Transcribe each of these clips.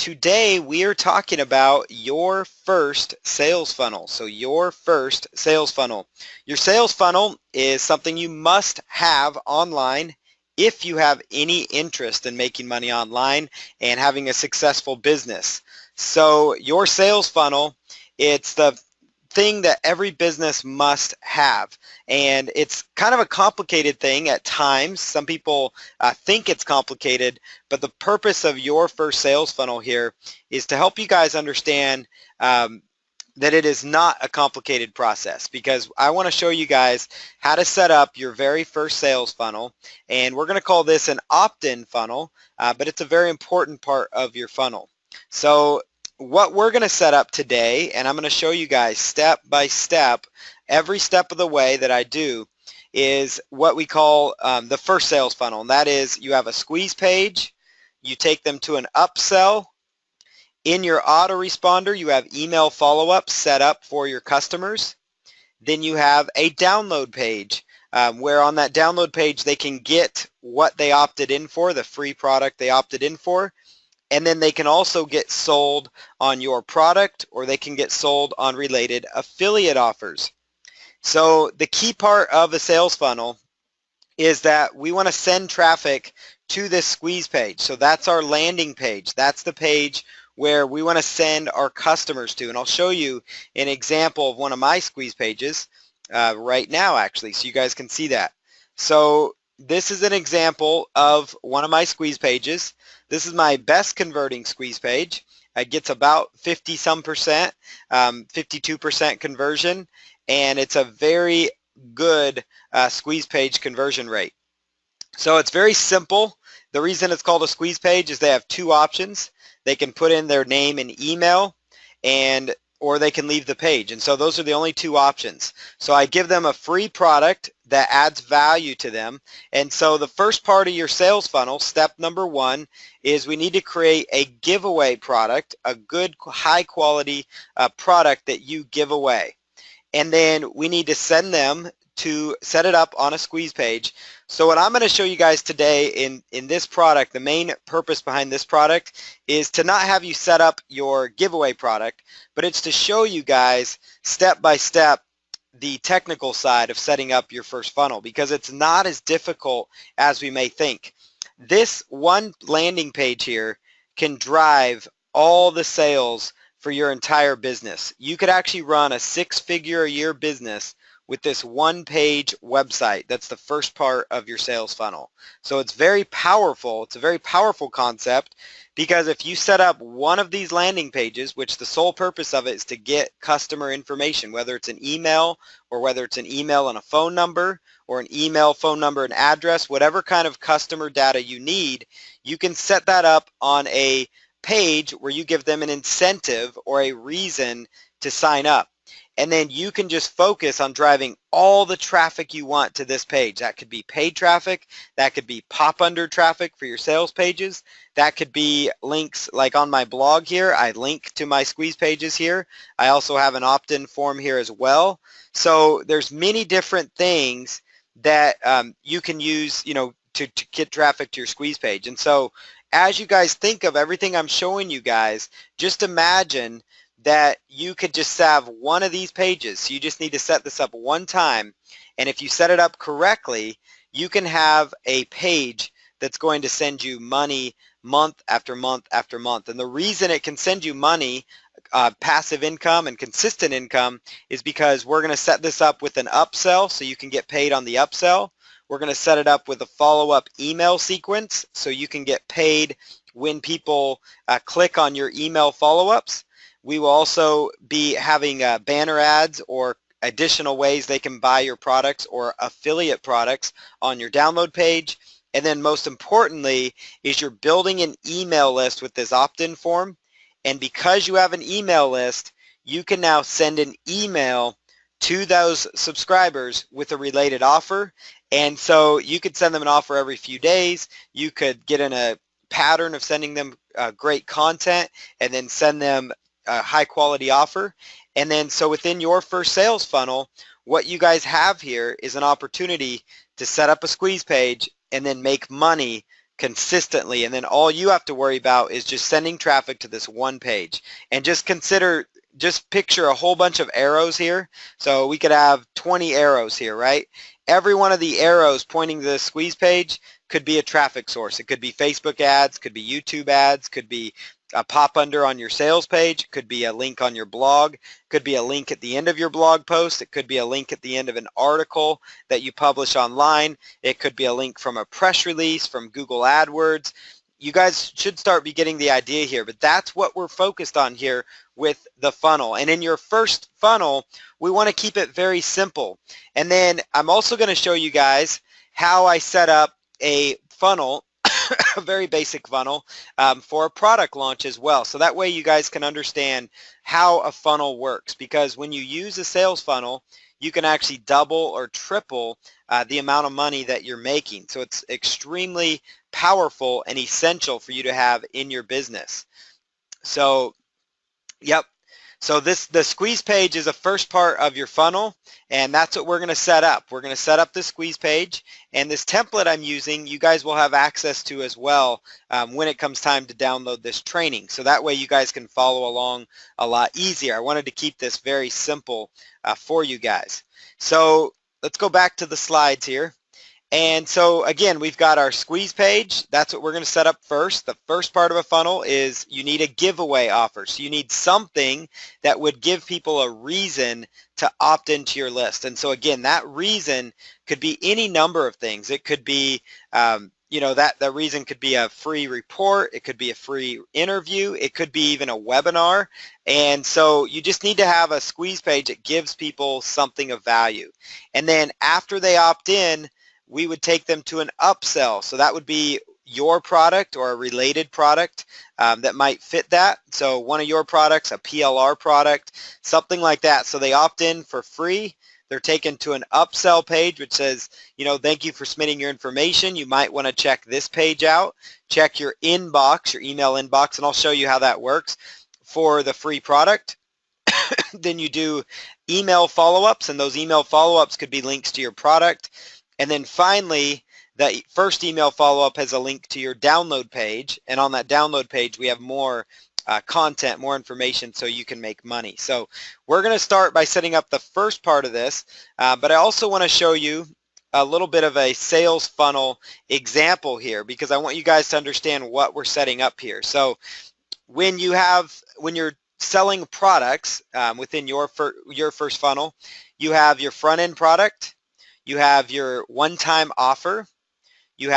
today we are talking about your first sales funnel. So your first sales funnel. Your sales funnel is something you must have online if you have any interest in making money online and having a successful business. So your sales funnel, it's the thing that every business must have, and it's kind of a complicated thing at times. Some people think it's complicated, but the purpose of your first sales funnel here is to help you guys understand that it is not a complicated process, because I want to show you guys how to set up your very first sales funnel, and we're going to call this an opt-in funnel, but it's a very important part of your funnel. So what we're going to set up today, and I'm going to show you guys step by step, every step of the way that I do, is what we call the first sales funnel. And that is, you have a squeeze page, you take them to an upsell. In your autoresponder, you have email follow-ups set up for your customers. Then you have a download page, where on that download page they can get what they opted in for, the free product they opted in for. And then they can also get sold on your product, or they can get sold on related affiliate offers. So the key part of a sales funnel is that we want to send traffic to this squeeze page. So that's our landing page. That's the page where we want to send our customers to. And I'll show you an example of one of my squeeze pages right now, actually, so you guys can see that. So this is an example of one of my squeeze pages. This is my best converting squeeze page. It gets about 50-some%, 52% conversion, and it's a very good squeeze page conversion rate. So it's very simple. The reason it's called a squeeze page is they have two options. They can put in their name and email, or they can leave the page. And so those are the only two options. So I give them a free product that adds value to them. And so the first part of your sales funnel, step number one, is we need to create a giveaway product, a good high quality product that you give away. And then we need to send them to set it up on a squeeze page. So what I'm going to show you guys today in this product, the main purpose behind this product is to not have you set up your giveaway product, but it's to show you guys step by step the technical side of setting up your first funnel, because it's not as difficult as we may think. This one landing page here can drive all the sales for your entire business. You could actually run a six-figure-a-year business with this one-page website. That's the first part of your sales funnel. So it's very powerful. It's a very powerful concept, because if you set up one of these landing pages, which the sole purpose of it is to get customer information, whether it's an email or whether it's an email and a phone number, or an email, phone number, and address, whatever kind of customer data you need, you can set that up on a page where you give them an incentive or a reason to sign up. And then you can just focus on driving all the traffic you want to this page. That could be paid traffic, that could be pop-under traffic for your sales pages, that could be links like on my blog here. I link to my squeeze pages here. I also have an opt-in form here as well. So there's many different things that you can use, to get traffic to your squeeze page. And so as you guys think of everything I'm showing you guys, just imagine that you could just have one of these pages. So you just need to set this up one time, and if you set it up correctly, you can have a page that's going to send you money month after month after month. And the reason it can send you money, passive income and consistent income, is because we're going to set this up with an upsell, so you can get paid on the upsell. We're going to set it up with a follow-up email sequence, so you can get paid when people click on your email follow-ups. We will also be having banner ads or additional ways they can buy your products or affiliate products on your download page. And then most importantly is you're building an email list with this opt-in form. And because you have an email list, you can now send an email to those subscribers with a related offer. And so you could send them an offer every few days. You could get in a pattern of sending them great content and then send them a high quality offer. And then so within your first sales funnel, what you guys have here is an opportunity to set up a squeeze page and then make money consistently, and then all you have to worry about is just sending traffic to this one page. And just picture a whole bunch of arrows here. So we could have 20 arrows here, right? Every one of the arrows pointing to the squeeze page could be a traffic source. It could be Facebook ads, could be YouTube ads, could be a pop under on your sales page, could be a link on your blog, could be a link at the end of your blog post, it could be a link at the end of an article that you publish online, it could be a link from a press release, from Google AdWords. You guys should start be getting the idea here, but that's what we're focused on here with the funnel. And in your first funnel, we want to keep it very simple. And then I'm also going to show you guys how I set up a funnel, a very basic funnel for a product launch as well. So that way you guys can understand how a funnel works, because when you use a sales funnel, you can actually double or triple the amount of money that you're making. So it's extremely powerful and essential for you to have in your business. So, yep. So the squeeze page is the first part of your funnel, and that's what we're going to set up. We're going to set up the squeeze page, and this template I'm using, you guys will have access to as well when it comes time to download this training. So that way you guys can follow along a lot easier. I wanted to keep this very simple for you guys. So let's go back to the slides here. And so again, we've got our squeeze page. That's what we're going to set up first. The first part of a funnel is you need a giveaway offer. So you need something that would give people a reason to opt into your list. And so again, that reason could be any number of things. It could be, you know, that reason could be a free report. It could be a free interview. It could be even a webinar. And so you just need to have a squeeze page that gives people something of value. And then after they opt in, we would take them to an upsell. So that would be your product or a related product that might fit that. So one of your products, a PLR product, something like that. So they opt in for free. They're taken to an upsell page which says, you know, thank you for submitting your information. You might want to check this page out. Check your inbox, your email inbox, and I'll show you how that works for the free product. Then you do email follow-ups, and those email follow-ups could be links to your product. And then finally, the first email follow-up has a link to your download page, and on that download page we have more content, more information so you can make money. So we're going to start by setting up the first part of this, but I also want to show you a little bit of a sales funnel example here, because I want you guys to understand what we're setting up here. So when you're selling products within your first funnel, you have your front-end product, you have your one-time offer, you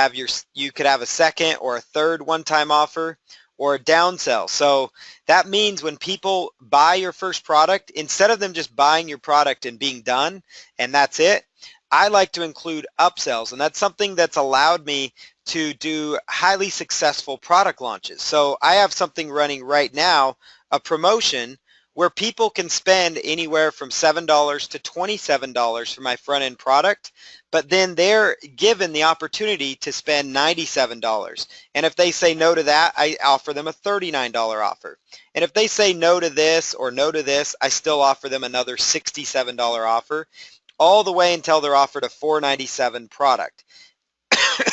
could have a second or a third one-time offer, or a downsell. So that means when people buy your first product, instead of them just buying your product and being done and that's it, I like to include upsells, and that's something that's allowed me to do highly successful product launches. So I have something running right now, a promotion where people can spend anywhere from $7 to $27 for my front-end product, but then they're given the opportunity to spend $97. And if they say no to that, I offer them a $39 offer. And if they say no to this or no to this, I still offer them another $67 offer, all the way until they're offered a $497 product.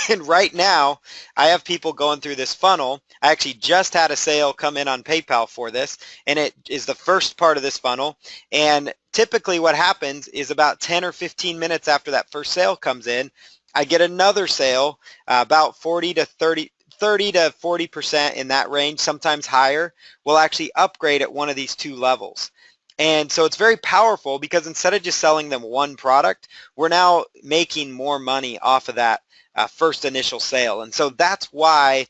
And right now, I have people going through this funnel. I actually just had a sale come in on PayPal for this, and it is the first part of this funnel. And typically what happens is about 10 or 15 minutes after that first sale comes in, I get another sale, about 30 to 40% in that range, sometimes higher, will actually upgrade at one of these two levels. And so it's very powerful, because instead of just selling them one product, we're now making more money off of that first initial sale. And so that's why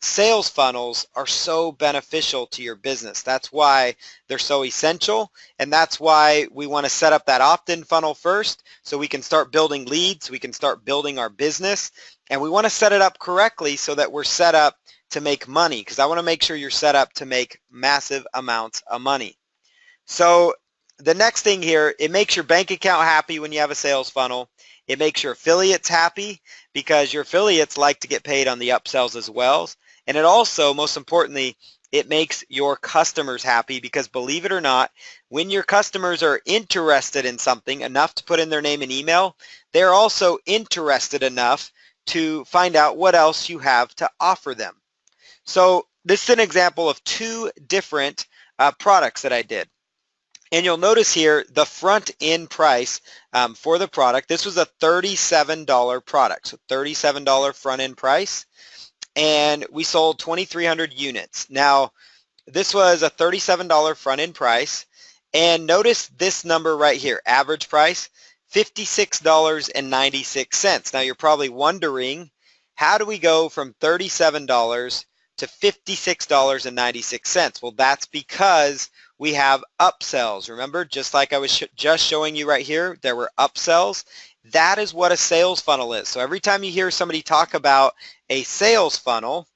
sales funnels are so beneficial to your business. That's why they're so essential, and that's why we want to set up that opt-in funnel first so we can start building leads, we can start building our business, and we want to set it up correctly so that we're set up to make money, because I want to make sure you're set up to make massive amounts of money. So the next thing here, it makes your bank account happy when you have a sales funnel. It makes your affiliates happy, because your affiliates like to get paid on the upsells as well. And it also, most importantly, it makes your customers happy, because believe it or not, when your customers are interested in something enough to put in their name and email, they're also interested enough to find out what else you have to offer them. So this is an example of two different products that I did. And you'll notice here the front end price for the product. This was a $37 product, so $37 front end price. And we sold 2,300 units. Now, this was a $37 front end price. And notice this number right here, average price, $56.96. Now, you're probably wondering, how do we go from $37 to $56.96? Well, that's because we have upsells. Remember, just like I was just showing you right here, there were upsells. That is what a sales funnel is. So every time you hear somebody talk about a sales funnel,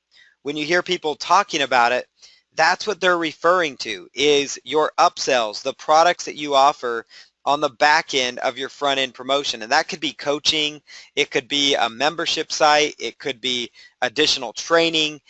when you hear people talking about it, that's what they're referring to, is your upsells, the products that you offer on the back end of your front end promotion. And that could be coaching, it could be a membership site, it could be additional training.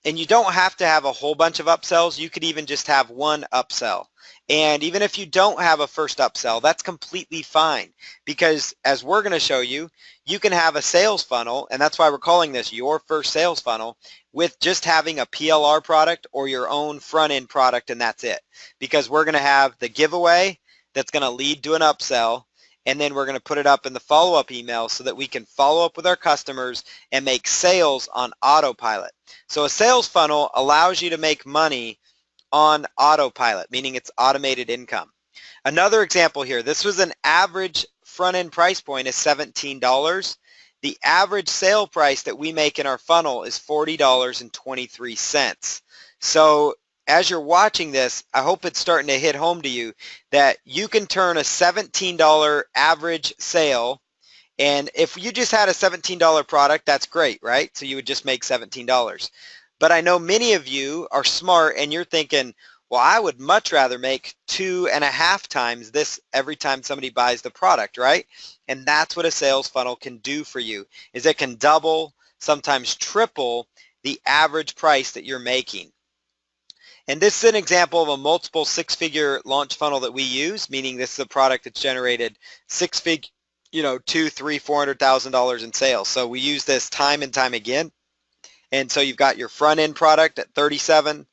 And you don't have to have a whole bunch of upsells. You could even just have one upsell. And even if you don't have a first upsell, that's completely fine, because as we're going to show you, you can have a sales funnel, and that's why we're calling this your first sales funnel, with just having a PLR product or your own front end product, and that's it. Because we're going to have the giveaway that's going to lead to an upsell, and then we're going to put it up in the follow-up email so that we can follow up with our customers and make sales on autopilot. So a sales funnel allows you to make money on autopilot, meaning it's automated income. Another example here, this was an average front-end price point is $17. The average sale price that we make in our funnel is $40.23. So as you're watching this, I hope it's starting to hit home to you that you can turn a $17 average sale, and if you just had a $17 product, that's great, right? So you would just make $17. But I know many of you are smart and you're thinking, well, I would much rather make 2.5 times this every time somebody buys the product, right? And that's what a sales funnel can do for you, is it can double, sometimes triple the average price that you're making. And this is an example of a multiple six-figure launch funnel that we use, meaning this is a product that's generated $200,000, $300,000, $400,000 in sales. So we use this time and time again. And so you've got your front end product at $37.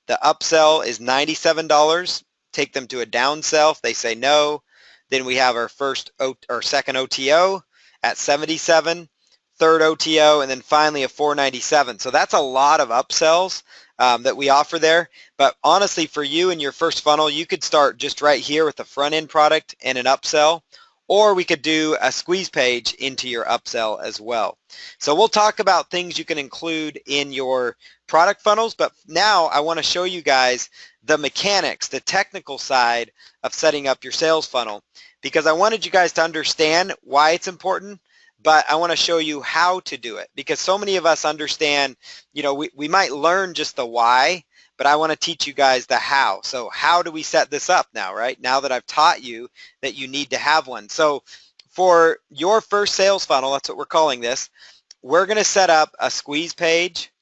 The upsell is $97. Take them to a downsell if they say no. Then we have our second OTO at $77, third OTO, and then finally a $497. So that's a lot of upsells that we offer there. But honestly, for you in your first funnel, you could start just right here with the front end product and an upsell, or we could do a squeeze page into your upsell as well. So we'll talk about things you can include in your product funnels, but now I want to show you guys the mechanics, the technical side of setting up your sales funnel, because I wanted you guys to understand why it's important, but I want to show you how to do it, because so many of us understand, we might learn just the why, but I want to teach you guys the how. So how do we set this up now, right? Now that I've taught you that you need to have one. So for your first sales funnel, that's what we're calling this, we're going to set up a squeeze page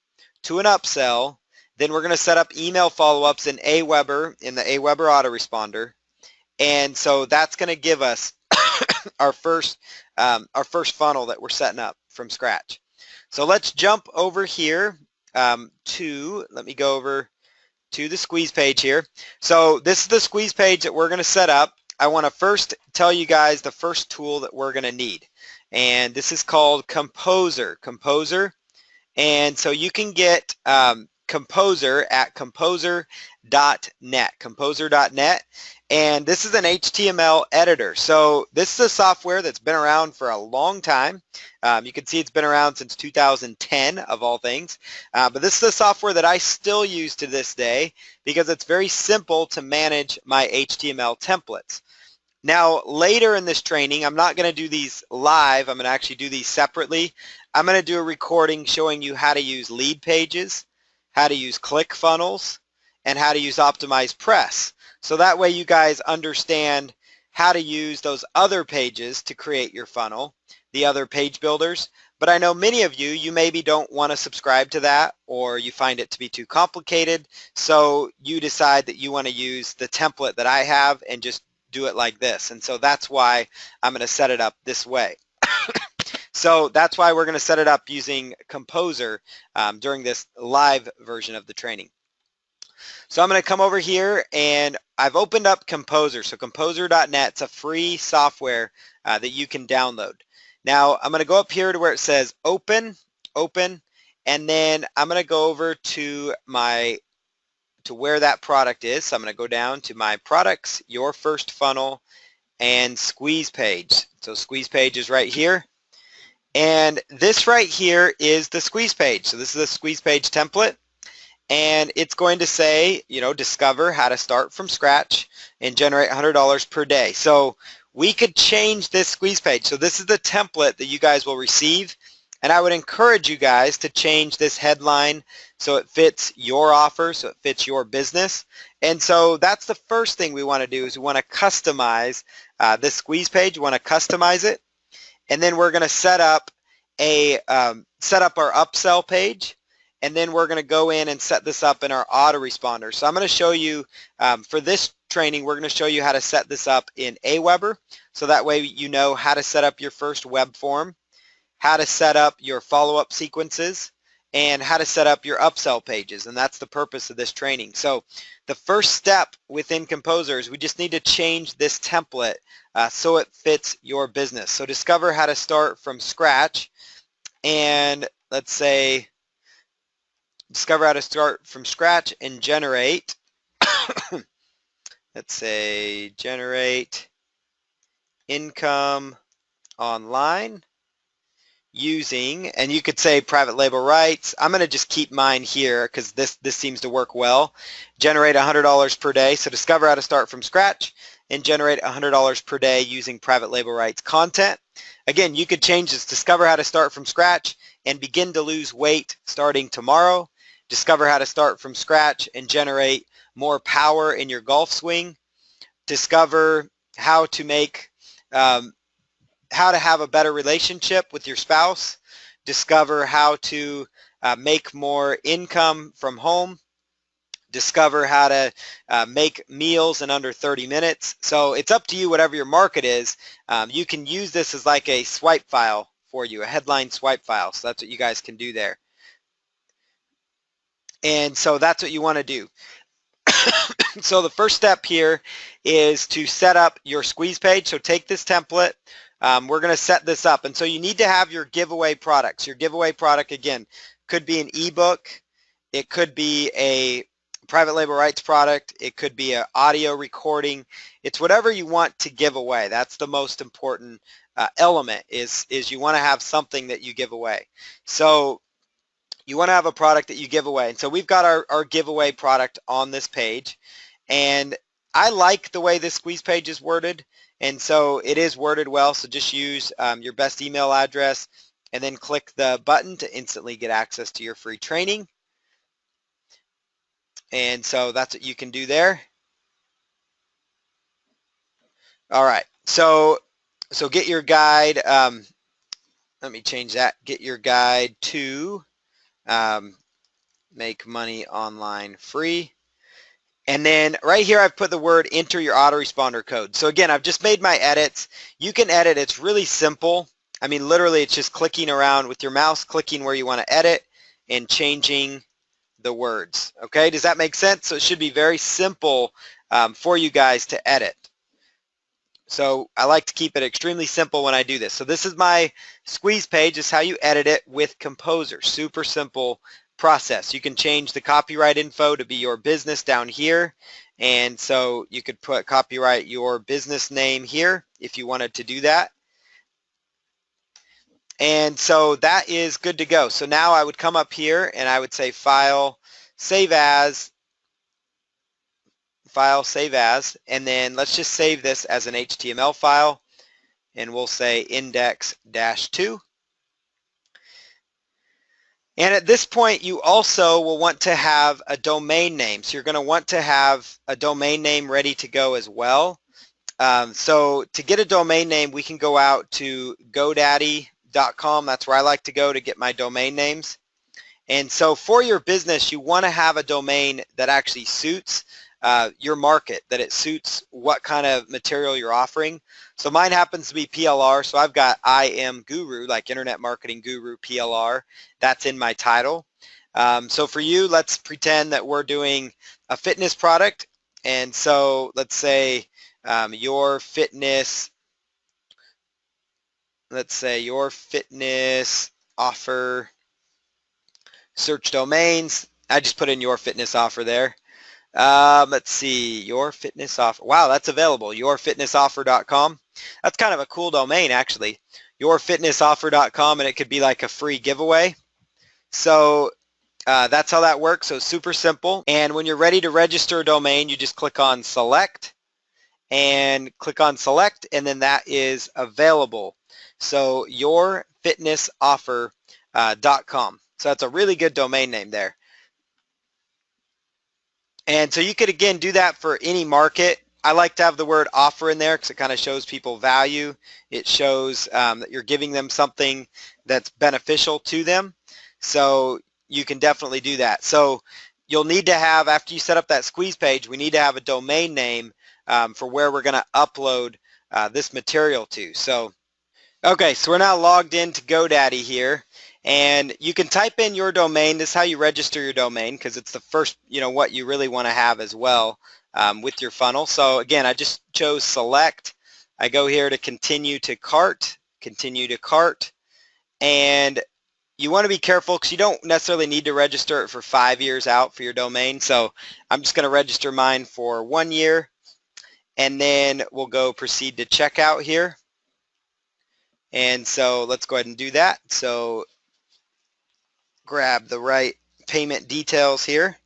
to an upsell. Then we're going to set up email follow-ups in the Aweber autoresponder. And so that's going to give us our first funnel that we're setting up from scratch. So let's jump over here let me go over to the squeeze page here. So this is the squeeze page that we're going to set up. I want to first tell you guys the first tool that we're going to need. And this is called Composer. And so you can get Composer at composer.net. And this is an HTML editor. So this is a software that's been around for a long time. You can see it's been around since 2010 of all things. But this is a software that I still use to this day because it's very simple to manage my HTML templates. Now later in this training, I'm not going to do these live. I'm going to actually do these separately. I'm going to do a recording showing you how to use lead pages, how to use ClickFunnels, and how to use Optimize Press. So that way you guys understand how to use those other pages to create your funnel, the other page builders. But I know many of you maybe don't want to subscribe to that, or you find it to be too complicated. So you decide that you want to use the template that I have and just do it like this. And so that's why I'm going to set it up this way. So that's why we're going to set it up using Composer during this live version of the training. So I'm going to come over here and I've opened up Composer. So composer.net, it's a free software that you can download. Now I'm going to go up here to where it says open, and then I'm going to go over to where that product is. So I'm going to go down to my products, your first funnel, and squeeze page. So squeeze page is right here. And this right here is the squeeze page. So this is a squeeze page template. And it's going to say, discover how to start from scratch and generate $100 per day. So we could change this squeeze page. So this is the template that you guys will receive. And I would encourage you guys to change this headline so it fits your offer, so it fits your business. And so that's the first thing we want to do is we want to customize this squeeze page. We want to customize it. And then we're going to set up our upsell page. And then we're going to go in and set this up in our autoresponder. So I'm going to show you, for this training, we're going to show you how to set this up in Aweber. So that way you know how to set up your first web form, how to set up your follow-up sequences, and how to set up your upsell pages. And that's the purpose of this training. So the first step within Composer is we just need to change this template so it fits your business. So discover how to start from scratch, and let's say discover how to start from scratch and generate, let's say generate income online using, and you could say private label rights. I'm going to just keep mine here because this seems to work well. Generate $100 per day. So discover how to start from scratch and generate $100 per day using private label rights content. Again, you could change this. Discover how to start from scratch and begin to lose weight starting tomorrow. Discover how to start from scratch and generate more power in your golf swing. Discover how to make how to have a better relationship with your spouse. Discover how to make more income from home. Discover how to make meals in under 30 minutes. So it's up to you, whatever your market is. You can use this as like a swipe file for you, a headline swipe file. So that's what you guys can do there. And so that's what you want to do. So the first step here is to set up your squeeze page. So take this template. We're going to set this up. And so you need to have your giveaway products. Your giveaway product, again, could be an ebook. It could be a private label rights product. It could be an audio recording. It's whatever you want to give away. That's the most important element is you want to have something that you give away. So you want to have a product that you give away. And so we've got our giveaway product on this page. And I like the way this squeeze page is worded. And so it is worded well. So just use your best email address and then click the button to instantly get access to your free training. And so that's what you can do there. All right. So get your guide. Let me change that. Get your guide to make money online free. And then right here I've put the word enter your autoresponder code. So again, I've just made my edits. You can edit. It's really simple. I mean, literally it's just clicking around with your mouse, clicking where you want to edit and changing the words. Okay, does that make sense? So it should be very simple for you guys to edit. So I like to keep it extremely simple when I do this. So this is my squeeze page. This is how you edit it with Composer. Super simple process. You can change the copyright info to be your business down here. And so you could put copyright your business name here if you wanted to do that. And so that is good to go. So now I would come up here and I would say File, Save As, and then let's just save this as an HTML file, and we'll say index-2. And at this point, you also will want to have a domain name. So you're going to want to have a domain name ready to go as well. So to get a domain name, we can go out to GoDaddy.com. That's where I like to go to get my domain names. And so for your business, you want to have a domain that actually suits your market, that it suits what kind of material you're offering. So mine happens to be PLR, so I've got I am guru, like internet marketing guru PLR. That's in my title. So for you, let's pretend that we're doing a fitness product, and so let's say your fitness, let's say your fitness offer, search domains. I just put in your fitness offer there. Let's see, your fitness offer. Wow, that's available, yourfitnessoffer.com. That's kind of a cool domain, actually, yourfitnessoffer.com, and it could be like a free giveaway. So that's how that works. So super simple. And when you're ready to register a domain, you just click on select and then that is available. So yourfitnessoffer.com. So that's a really good domain name there. And so you could, again, do that for any market. I like to have the word offer in there because it kind of shows people value. It shows that you're giving them something that's beneficial to them. So you can definitely do that. So you'll need to have, after you set up that squeeze page, we need to have a domain name for where we're going to upload this material to. So, okay, so we're now logged into GoDaddy here. And you can type in your domain. This is how you register your domain because it's the first, what you really want to have as well with your funnel. So again, I just chose select. I go here to continue to cart, and you want to be careful because you don't necessarily need to register it for 5 years out for your domain. So I'm just going to register mine for 1 year, and then we'll go proceed to checkout here. And so let's go ahead and do that. So grab the right payment details here.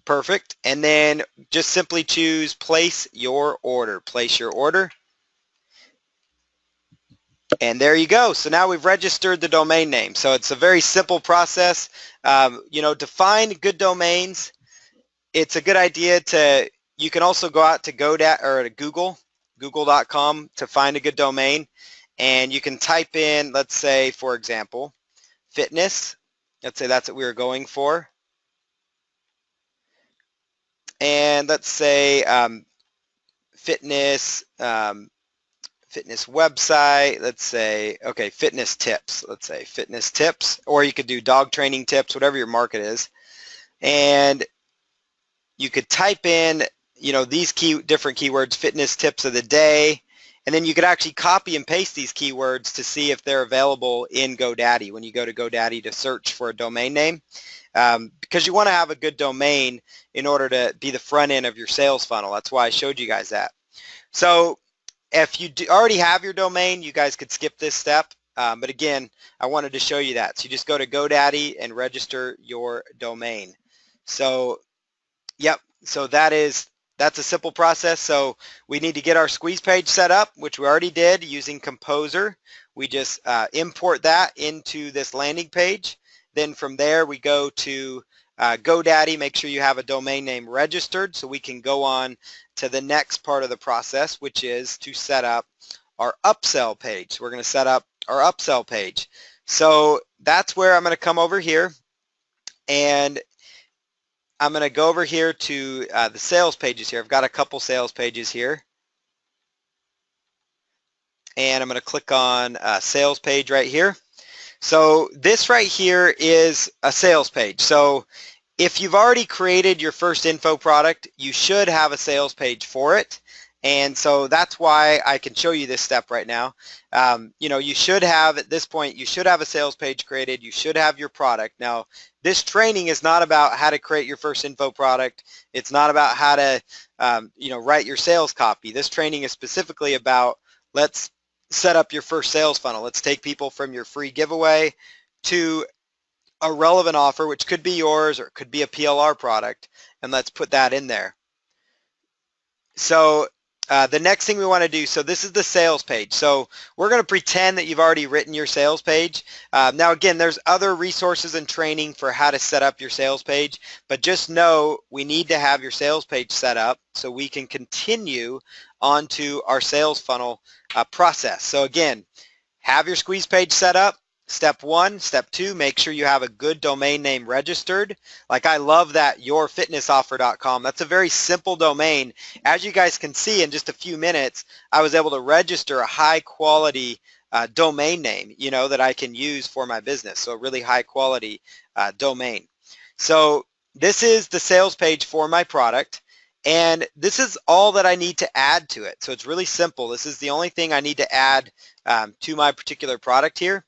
Perfect. And then just simply choose place your order. Place your order. And there you go. So now we've registered the domain name. So it's a very simple process. To find good domains, it's a good idea you can also go out to GoDaddy or to google.com to find a good domain. And you can type in, let's say, for example, fitness. Let's say that's what we were going for. And let's say fitness website. Let's say, okay, fitness tips. Let's say fitness tips, or you could do dog training tips, whatever your market is. And you could type in, these different keywords, fitness tips of the day. And then you could actually copy and paste these keywords to see if they're available in GoDaddy when you go to GoDaddy to search for a domain name. Because you want to have a good domain in order to be the front end of your sales funnel. That's why I showed you guys that. So if you already have your domain, you guys could skip this step. But again, I wanted to show you that. So you just go to GoDaddy and register your domain. So, yep. So that's a simple process. So we need to get our squeeze page set up, which we already did using Composer. We just import that into this landing page. Then from there we go to GoDaddy, make sure you have a domain name registered so we can go on to the next part of the process, which is to set up our upsell page. So we're going to set up our upsell page. So that's where I'm going to come over here, and I'm going to go over here to the sales pages here. I've got a couple sales pages here. And I'm going to click on sales page right here. So this right here is a sales page. So if you've already created your first info product, you should have a sales page for it. And so that's why I can show you this step right now. You should have, at this point, you should have a sales page created. You should have your product. Now, this training is not about how to create your first info product. It's not about how to, write your sales copy. This training is specifically about, let's set up your first sales funnel. Let's take people from your free giveaway to a relevant offer, which could be yours or it could be a PLR product, and let's put that in there. So the next thing we want to do, so this is the sales page. So we're going to pretend that you've already written your sales page. Now again, there's other resources and training for how to set up your sales page, but just know we need to have your sales page set up so we can continue onto our sales funnel process. So again, have your squeeze page set up, step one. Step two, make sure you have a good domain name registered. Like I love that yourfitnessoffer.com. That's a very simple domain. As you guys can see in just a few minutes, I was able to register a high quality domain name, you know, that I can use for my business. So a really high quality domain. So this is the sales page for my product. And this is all that I need to add to it. So it's really simple. This is the only thing I need to add to my particular product here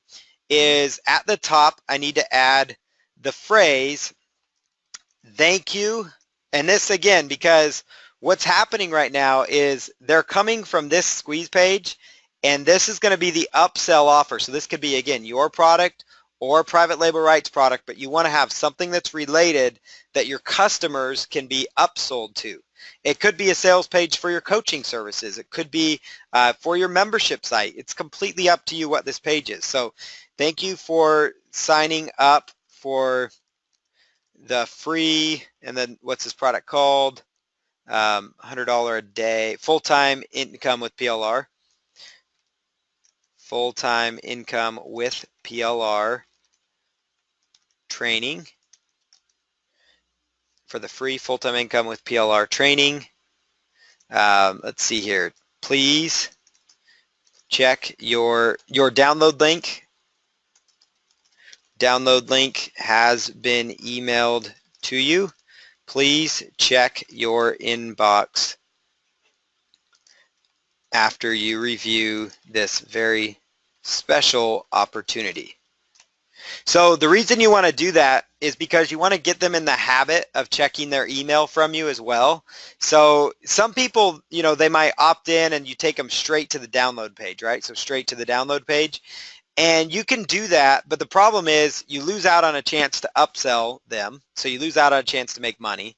is at the top, I need to add the phrase, thank you. And this again, because what's happening right now is they're coming from this squeeze page, and this is going to be the upsell offer. So this could be, again, your product or private label rights product, but you want to have something that's related that your customers can be upsold to. It could be a sales page for your coaching services. It could be for your membership site. It's completely up to you what this page is. So thank you for signing up for the free, and then what's this product called? $100 a day, full-time income with PLR. Full-time income with PLR training. For the free full-time income with PLR training. Let's see here. Please check your download link. Download link has been emailed to you. Please check your inbox after you review this very special opportunity. So the reason you want to do that is because you want to get them in the habit of checking their email from you as well. So some people, you know, they might opt in and you take them straight to the download page, right? So straight to the download page. And you can do that, but the problem is you lose out on a chance to upsell them. So you lose out on a chance to make money.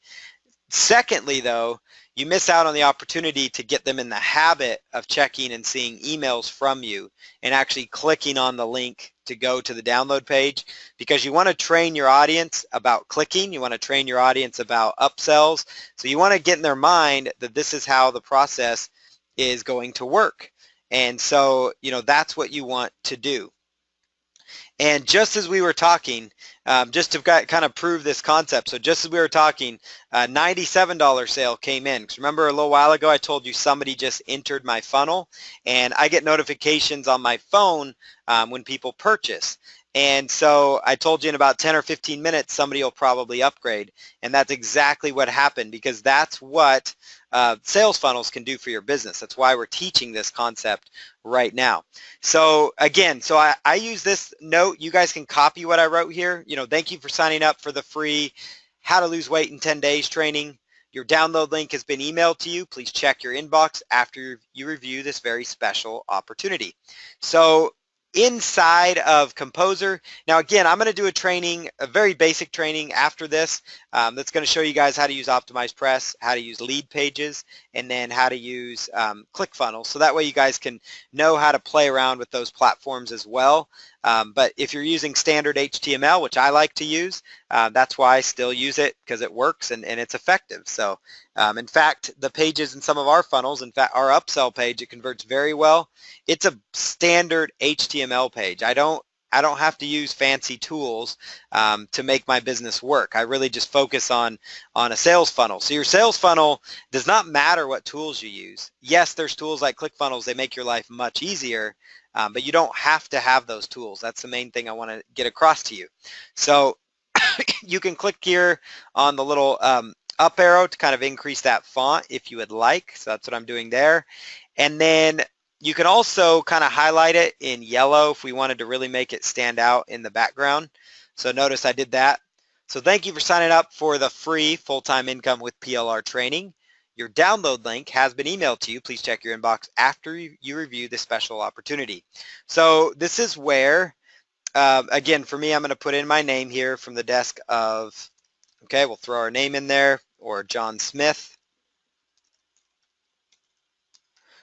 Secondly, though, you miss out on the opportunity to get them in the habit of checking and seeing emails from you and actually clicking on the link to go to the download page, because you want to train your audience about clicking. You want to train your audience about upsells. So you want to get in their mind that this is how the process is going to work. And so, you know, that's what you want to do. And just as we were talking, just to kind of prove this concept, so just as we were talking, $97 sale came in. Because remember a little while ago I told you somebody just entered my funnel, and I get notifications on my phone when people purchase. And so I told you in about 10 or 15 minutes somebody will probably upgrade, and that's exactly what happened, because that's what sales funnels can do for your business. That's why we're teaching this concept right now. So again, so I use this note. You guys can copy what I wrote here. You know, thank you for signing up for the free How to Lose Weight in 10 Days training. Your download link has been emailed to you. Please check your inbox after you review this very special opportunity. So inside of Composer, now again, I'm going to do a training, a very basic training after this that's going to show you guys how to use OptimizePress, how to use lead pages, and then how to use ClickFunnels. So that way you guys can know how to play around with those platforms as well. But if you're using standard HTML, which I like to use, that's why I still use it, because it works and it's effective. So in fact, the pages in some of our funnels, in fact, our upsell page, it converts very well. It's a standard HTML page. I don't have to use fancy tools to make my business work. I really just focus on a sales funnel. So your sales funnel does not matter what tools you use. Yes, there's tools like ClickFunnels. They make your life much easier, but you don't have to have those tools. That's the main thing I want to get across to you. So you can click here on the little up arrow to kind of increase that font if you would like. So that's what I'm doing there. And then you can also kind of highlight it in yellow if we wanted to really make it stand out in the background. So notice I did that. So thank you for signing up for the free full-time income with PLR training. Your download link has been emailed to you. Please check your inbox after you review this special opportunity. So this is where, again, for me, I'm going to put in my name here from the desk of, okay, we'll throw our name in there, or John Smith.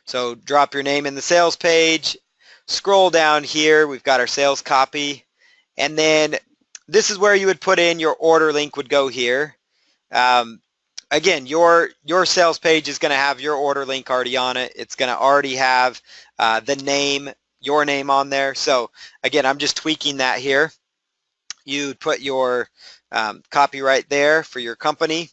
So drop your name in the sales page, scroll down here, we've got our sales copy, and then this is where you would put in your order link would go here. Again, your sales page is going to have your order link already on it. It's going to already have the name your name on there. So again, I'm just tweaking that here. You put your copyright there for your company.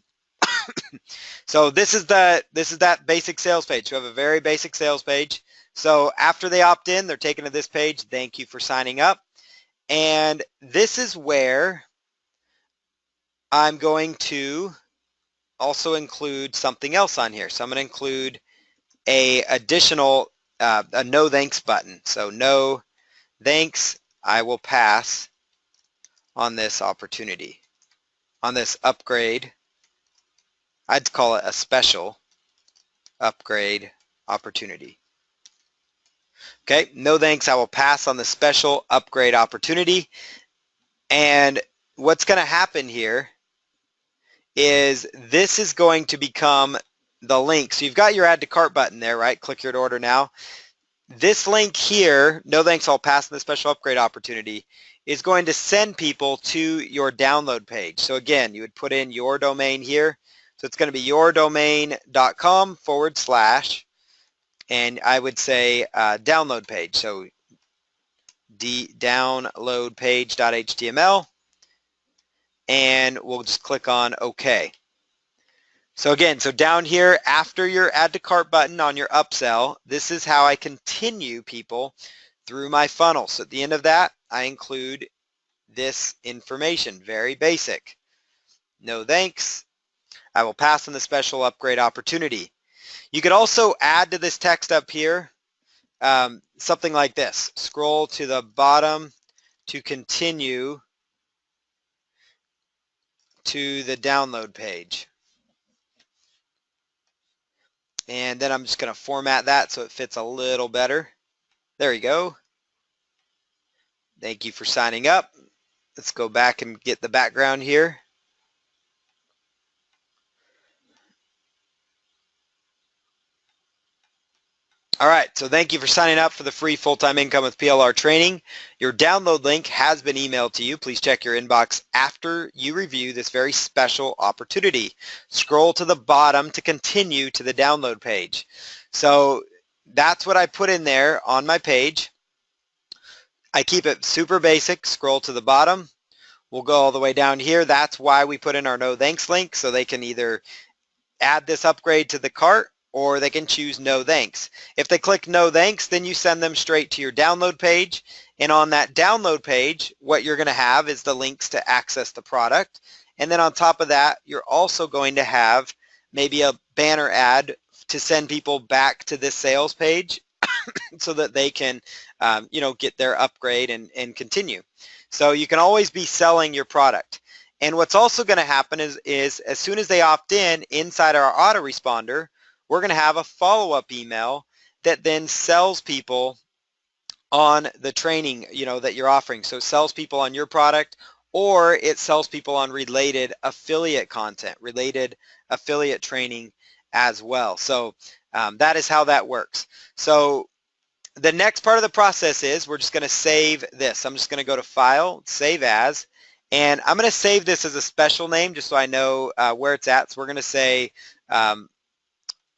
So this is that basic sales page. You have a very basic sales page. So after they opt in, they're taken to this page. Thank you for signing up. And this is where I'm going to also include something else on here. So I'm going to include a additional a no thanks button. So no thanks, I will pass on this opportunity, on this upgrade. I'd call it a special upgrade opportunity. Okay, no thanks, I will pass on the special upgrade opportunity. And what's going to happen here is this is going to become the link. So you've got your add to cart button there, right? Click here to order now. This link here, no thanks, I'll pass on the special upgrade opportunity, is going to send people to your download page. So again, you would put in your domain here. So it's going to be yourdomain.com / and I would say download page. So downloadpage.html, and we'll just click on OK. So again, so down here after your add to cart button on your upsell, this is how I continue people through my funnel. So at the end of that, I include this information, very basic. No thanks, I will pass on the special upgrade opportunity. You could also add to this text up here something like this. Scroll to the bottom to continue to the download page. And then I'm just going to format that so it fits a little better. There you go. Thank you for signing up. Let's go back and get the background here. All right, so thank you for signing up for the free full-time income with PLR training. Your download link has been emailed to you. Please check your inbox after you review this very special opportunity. Scroll to the bottom to continue to the download page. So that's what I put in there on my page. I keep it super basic. Scroll to the bottom. We'll go all the way down here. That's why we put in our no thanks link, so they can either add this upgrade to the cart or they can choose no thanks. If they click no thanks, then you send them straight to your download page. And on that download page, what you're going to have is the links to access the product. And then on top of that, you're also going to have maybe a banner ad to send people back to this sales page so that they can get their upgrade and continue. So you can always be selling your product. And what's also going to happen is as soon as they opt in inside our autoresponder, we're going to have a follow-up email that then sells people on the training that you're offering. So it sells people on your product, or it sells people on related affiliate content, related affiliate training as well. So that is how that works. So the next part of the process is we're just going to save this. I'm just going to go to File, Save As, and I'm going to save this as a special name just so I know where it's at. So we're going to say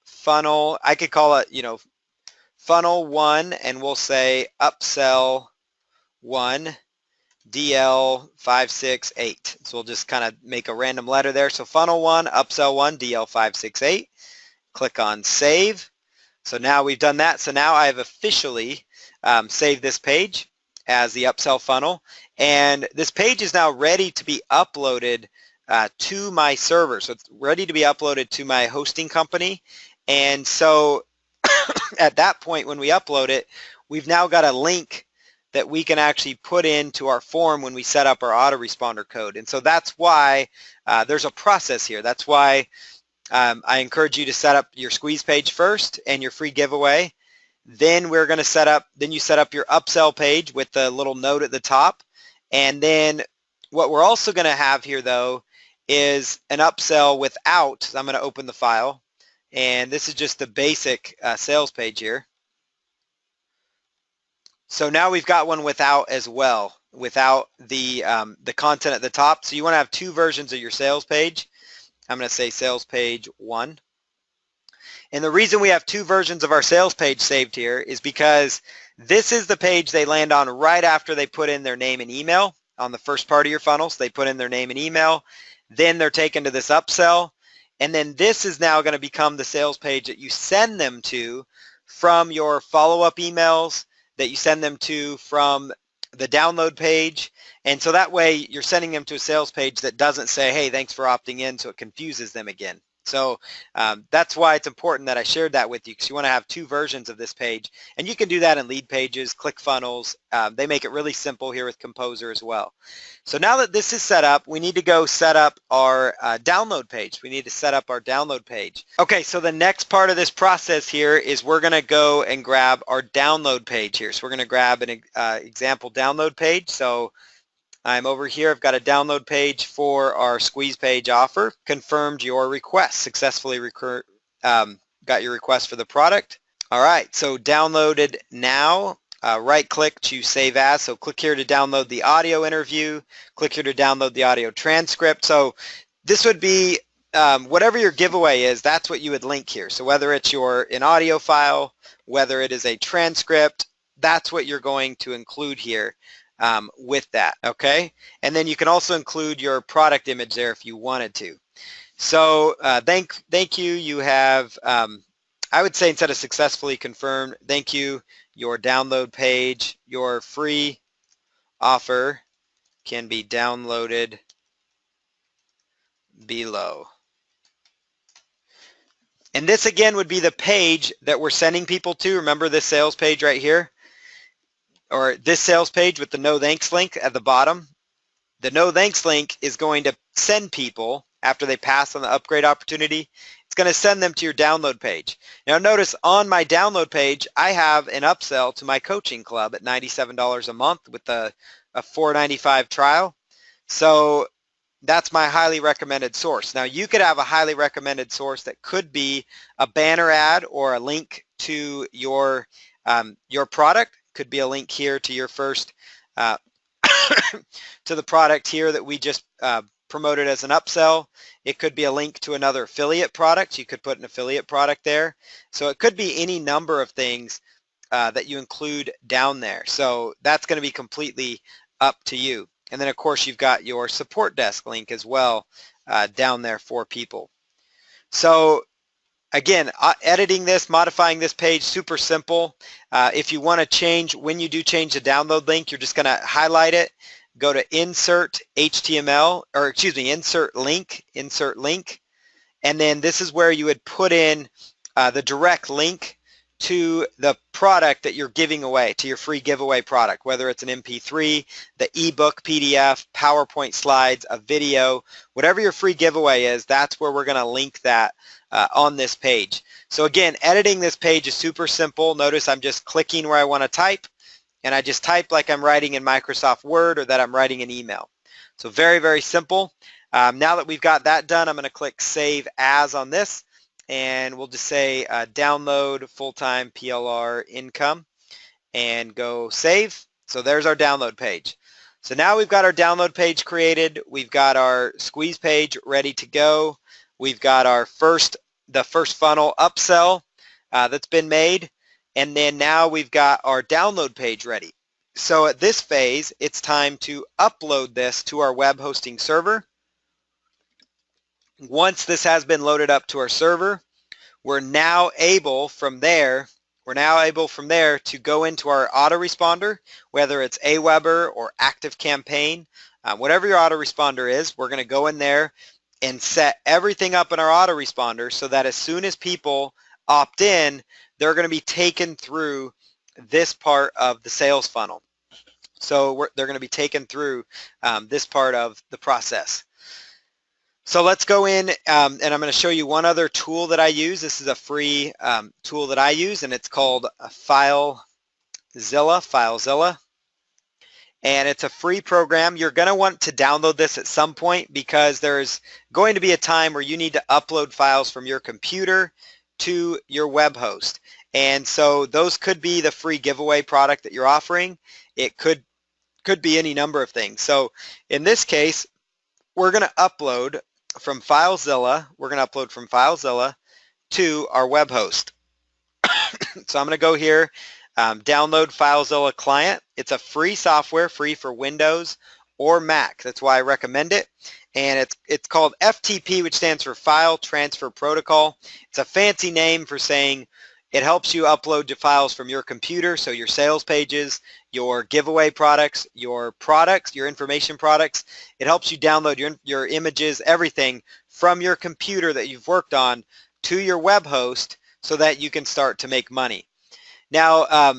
funnel, I could call it, funnel 1, and we'll say upsell 1 DL568. So we'll just kind of make a random letter there. So funnel 1, upsell 1 DL568. Click on Save. So now we've done that. So now I have officially saved this page as the upsell funnel. And this page is now ready to be uploaded to my server. So it's ready to be uploaded to my hosting company. And so at that point when we upload it, we've now got a link that we can actually put into our form when we set up our autoresponder code. And so that's why there's a process here. That's why I encourage you to set up your squeeze page first and your free giveaway. Then we're going to set up your upsell page with the little note at the top. And then what we're also going to have here though is an upsell without. So I'm going to open the file, and this is just the basic sales page here. So now we've got one without as well, without the content at the top. So you want to have two versions of your sales page. I'm going to say sales page 1. And the reason we have two versions of our sales page saved here is because This is the page they land on right after they put in their name and email on the first part of your funnel. So they put in their name and email, then they're taken to this upsell, and then this is now going to become the sales page that you send them to from your follow-up emails, that you send them to from the download page. And so that way you're sending them to a sales page that doesn't say, hey, thanks for opting in, so it confuses them again. So that's why it's important that I shared that with you, because you want to have two versions of this page. And you can do that in lead pages, ClickFunnels. They make it really simple here with Composer as well. So now that this is set up, we need to go set up our download page. We need to set up our download page. Okay, so the next part of this process here is we're going to go and grab our download page here. So we're going to grab an example download page. So I'm over here. I've got a download page for our squeeze page offer. Confirmed your request. Successfully got your request for the product. All right, so downloaded now. Right click to save as. So click here to download the audio interview. Click here to download the audio transcript. So this would be whatever your giveaway is, that's what you would link here. So whether it's an audio file, whether it is a transcript, that's what you're going to include here. With that, okay? And then you can also include your product image there if you wanted to. So thank you. You have, I would say instead of successfully confirmed, thank you. Your download page, your free offer can be downloaded below. And this again would be the page that we're sending people to. Remember this sales page right here? Or this sales page with the no thanks link at the bottom. The no thanks link is going to send people, after they pass on the upgrade opportunity, it's going to send them to your download page. Now notice on my download page, I have an upsell to my coaching club at $97 a month with a $4.95 trial. So that's my highly recommended source. Now you could have a highly recommended source that could be a banner ad or a link to your product. Could be a link here to your first, to the product here that we just promoted as an upsell. It could be a link to another affiliate product. You could put an affiliate product there. So it could be any number of things that you include down there. So that's going to be completely up to you. And then of course you've got your support desk link as well down there for people. So again, editing this, modifying this page, super simple. If you want to change, when you do change the download link, you're just going to highlight it, go to insert HTML, or excuse me, insert link, and then this is where you would put in the direct link to the product that you're giving away, to your free giveaway product, whether it's an MP3, the ebook, PDF, PowerPoint slides, a video, whatever your free giveaway is, that's where we're going to link that on this page. So again, editing this page is super simple. Notice I'm just clicking where I want to type, and I just type like I'm writing in Microsoft Word or that I'm writing an email. So very, very simple. Now that we've got that done, I'm going to click Save As on this, and we'll just say download full-time PLR income and go save. So there's our download page. So now we've got our download page created. We've got our squeeze page ready to go. We've got the first funnel upsell that's been made. And then now we've got our download page ready. So at this phase, it's time to upload this to our web hosting server. Once this has been loaded up to our server, we're now able from there to go into our autoresponder, whether it's Aweber or ActiveCampaign, whatever your autoresponder is, we're going to go in there and set everything up in our autoresponder so that as soon as people opt in, they're going to be taken through this part of the sales funnel. So they're going to be taken through this part of the process. So let's go in and I'm going to show you one other tool that I use. This is a free tool that I use, and it's called FileZilla. And it's a free program. You're going to want to download this at some point because there's going to be a time where you need to upload files from your computer to your web host. And so those could be the free giveaway product that you're offering. It could be any number of things. So in this case, we're going to upload from FileZilla. We're going to upload from FileZilla to our web host. So I'm going to go here download FileZilla Client. It's a free software, free for Windows or Mac. That's why I recommend it. And it's called FTP, which stands for File Transfer Protocol. It's a fancy name for saying it helps you upload your files from your computer, so your sales pages, your giveaway products, your information products. It helps you download your images, everything from your computer that you've worked on to your web host so that you can start to make money. Now,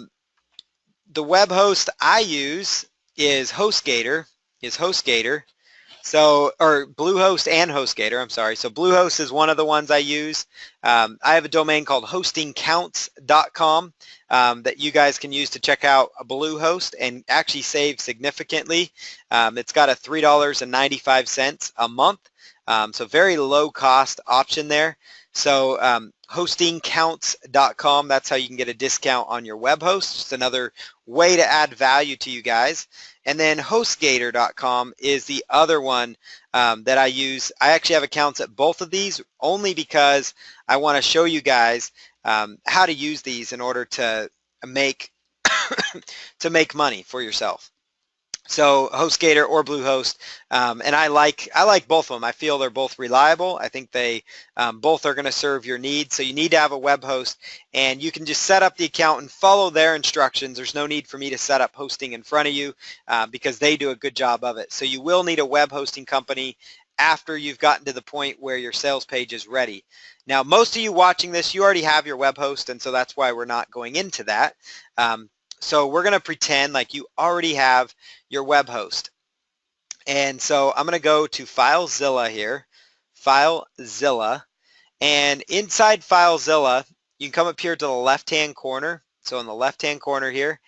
the web host I use is HostGator. So, or Bluehost and HostGator, I'm sorry. So Bluehost is one of the ones I use. I have a domain called hostingcounts.com that you guys can use to check out Bluehost and actually save significantly. It's got a $3.95 a month, so very low cost option there. So hostingcounts.com, that's how you can get a discount on your web host. Just another way to add value to you guys. And then HostGator.com is the other one that I use. I actually have accounts at both of these only because I want to show you guys how to use these in order to make money for yourself. So HostGator or Bluehost, and I like both of them. I feel they're both reliable. I think they both are going to serve your needs. So you need to have a web host, and you can just set up the account and follow their instructions. There's no need for me to set up hosting in front of you because they do a good job of it. So you will need a web hosting company after you've gotten to the point where your sales page is ready. Now, most of you watching this, you already have your web host, and so that's why we're not going into that. So we're going to pretend like you already have your web host. And so I'm going to go to FileZilla here, FileZilla, and inside FileZilla, you can come up here to the left-hand corner. So in the left-hand corner here,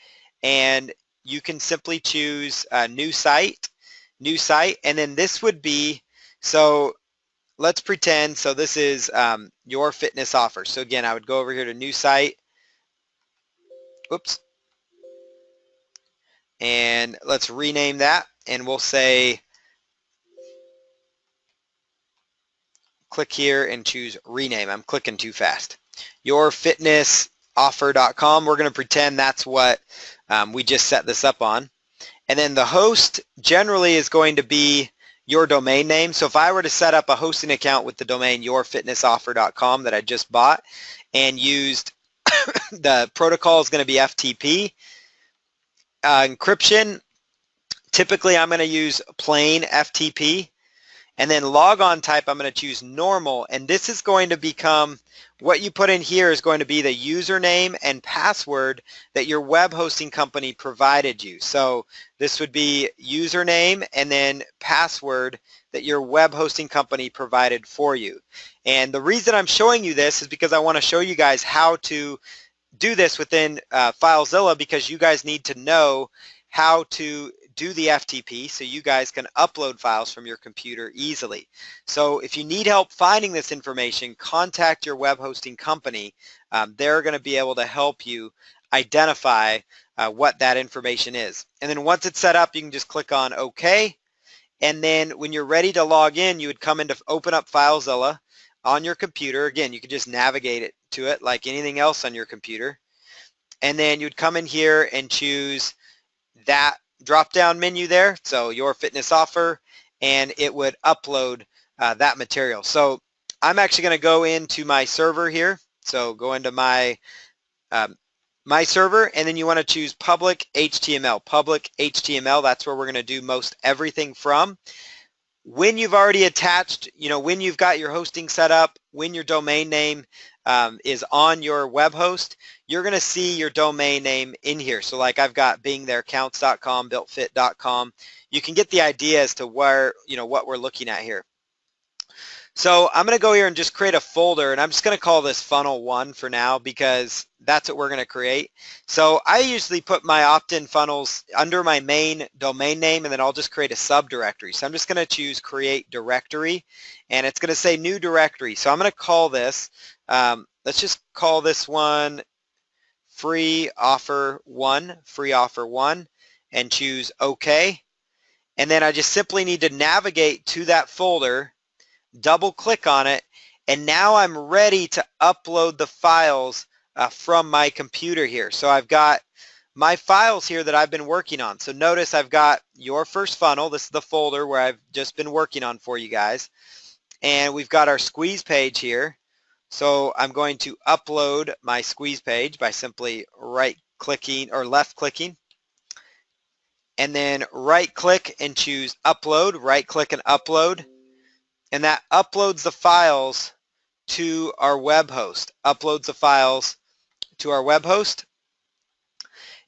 and you can simply choose new site, and then this would be, so let's pretend, so this is your fitness offer. So again, I would go over here to new site. Oops. And let's rename that, and we'll say, click here and choose rename. I'm clicking too fast. Yourfitnessoffer.com. We're going to pretend that's what we just set this up on. And then the host generally is going to be your domain name. So if I were to set up a hosting account with the domain yourfitnessoffer.com that I just bought and used, the protocol is going to be FTP. Encryption, typically I'm going to use plain FTP, and then logon type I'm going to choose normal, and this is going to become, what you put in here is going to be the username and password that your web hosting company provided you. So this would be username and then password that your web hosting company provided for you. And the reason I'm showing you this is because I want to show you guys how to do this within FileZilla, because you guys need to know how to do the FTP so you guys can upload files from your computer easily. So if you need help finding this information, contact your web hosting company. They're going to be able to help you identify what that information is. And then once it's set up, you can just click on OK. And then when you're ready to log in, you would come in to open up FileZilla on your computer. Again, you could just navigate it to it like anything else on your computer. And then you'd come in here and choose that drop-down menu there, so your fitness offer, and it would upload that material. So I'm actually going to go into my server here. So go into my my server, and then you want to choose public HTML. Public HTML, that's where we're going to do most everything from. When you've already attached, when you've got your hosting set up, when your domain name is on your web host, you're going to see your domain name in here. So like I've got beingtherecounts.com, builtfit.com. You can get the idea as to where, what we're looking at here. So I'm going to go here and just create a folder, and I'm just going to call this funnel 1 for now because that's what we're going to create. So I usually put my opt-in funnels under my main domain name, and then I'll just create a subdirectory. So I'm just going to choose create directory, and it's going to say new directory. So I'm going to call this, let's just call this one free offer 1, and choose OK. And then I just simply need to navigate to that folder, double click on it, and now I'm ready to upload the files from my computer here. So I've got my files here that I've been working on. So notice I've got your first funnel. This is the folder where I've just been working on for you guys. And we've got our squeeze page here. So I'm going to upload my squeeze page by simply right-clicking or left-clicking. And then right-click and choose upload, right-click and upload. And that uploads the files to our web host, uploads the files to our web host.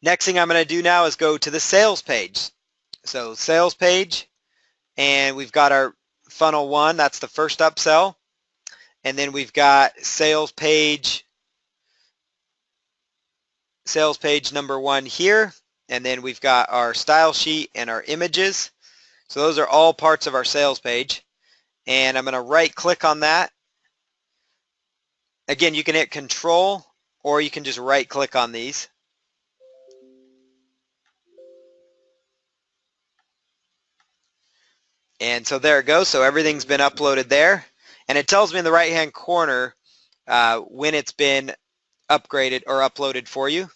Next thing I'm going to do now is go to the sales page. So sales page, and we've got our funnel 1, that's the first upsell. And then we've got sales page number 1 here. And then we've got our style sheet and our images. So those are all parts of our sales page. And I'm going to right click on that. Again, you can hit Control or you can just right click on these. And so there it goes. So everything's been uploaded there. And it tells me in the right hand corner when it's been upgraded or uploaded for you.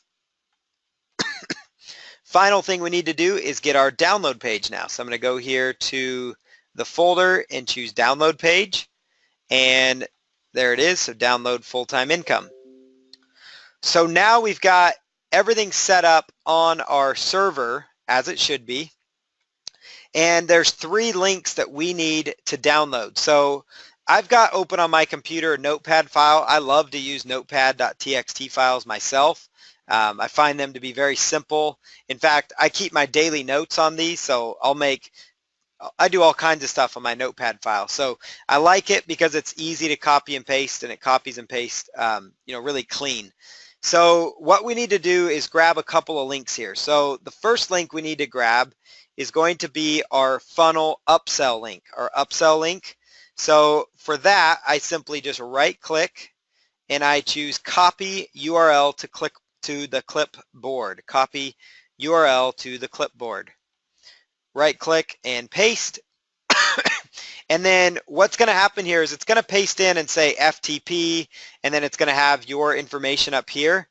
Final thing we need to do is get our download page now. So I'm going to go here to the folder and choose download page. And there it is. So download full-time income. So now we've got everything set up on our server as it should be. And there's 3 links that we need to download. So I've got open on my computer a notepad file. I love to use notepad.txt files myself. I find them to be very simple. In fact, I keep my daily notes on these, so I do all kinds of stuff on my notepad file. So I like it because it's easy to copy and paste, and it copies and pastes really clean. So what we need to do is grab a couple of links here. So the first link we need to grab is going to be our funnel upsell link, our upsell link. So for that, I simply just right click and I choose copy URL to the clipboard. Copy URL to the clipboard. Right click and paste. And then what's going to happen here is it's going to paste in and say FTP, and then it's going to have your information up here.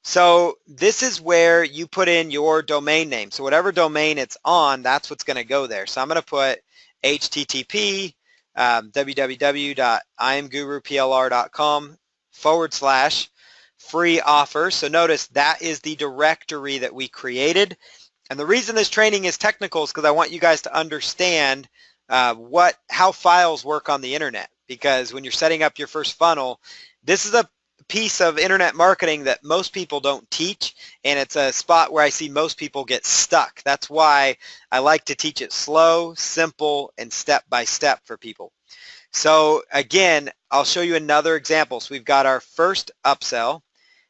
So this is where you put in your domain name. So whatever domain it's on, that's what's going to go there. So I'm going to put http www.imguruplr.com/free offer. So notice that is the directory that we created. And the reason this training is technical is because I want you guys to understand how files work on the internet. Because when you're setting up your first funnel, this is a piece of internet marketing that most people don't teach, and it's a spot where I see most people get stuck. That's why I like to teach it slow, simple, and step by step for people. So again, I'll show you another example. So we've got our first upsell.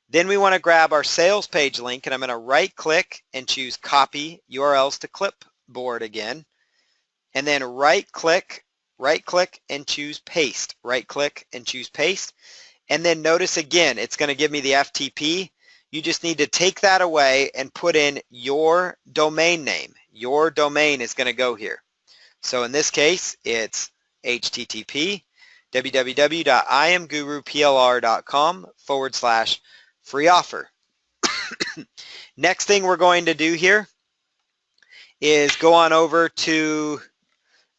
Then we want to grab our sales page link, and I'm going to right click and choose copy URLs to clipboard again. And then right click and choose paste. Right click and choose paste. And then notice again, it's going to give me the FTP. You just need to take that away and put in your domain name. Your domain is going to go here. So in this case, it's http www.imguruplr.com/free offer. Next thing we're going to do here is go on over to,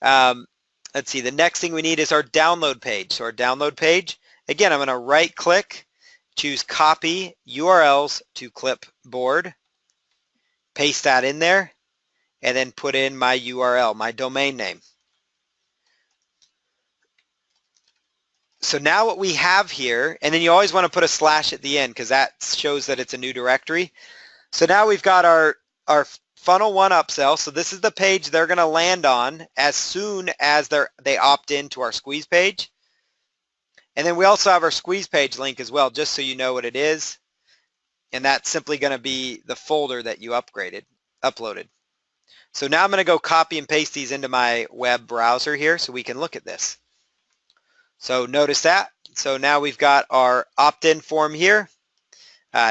let's see, the next thing we need is our download page. So our download page, again, I'm going to right click, choose copy URLs to clipboard, paste that in there, and then put in my URL, my domain name. So now what we have here, and then you always want to put a slash at the end because that shows that it's a new directory. So now we've got our funnel 1 upsell. So this is the page they're going to land on as soon as they opt into our squeeze page. And then we also have our squeeze page link as well, just so you know what it is. And that's simply going to be the folder that you uploaded. So now I'm going to go copy and paste these into my web browser here so we can look at this. So notice that. So now we've got our opt-in form here.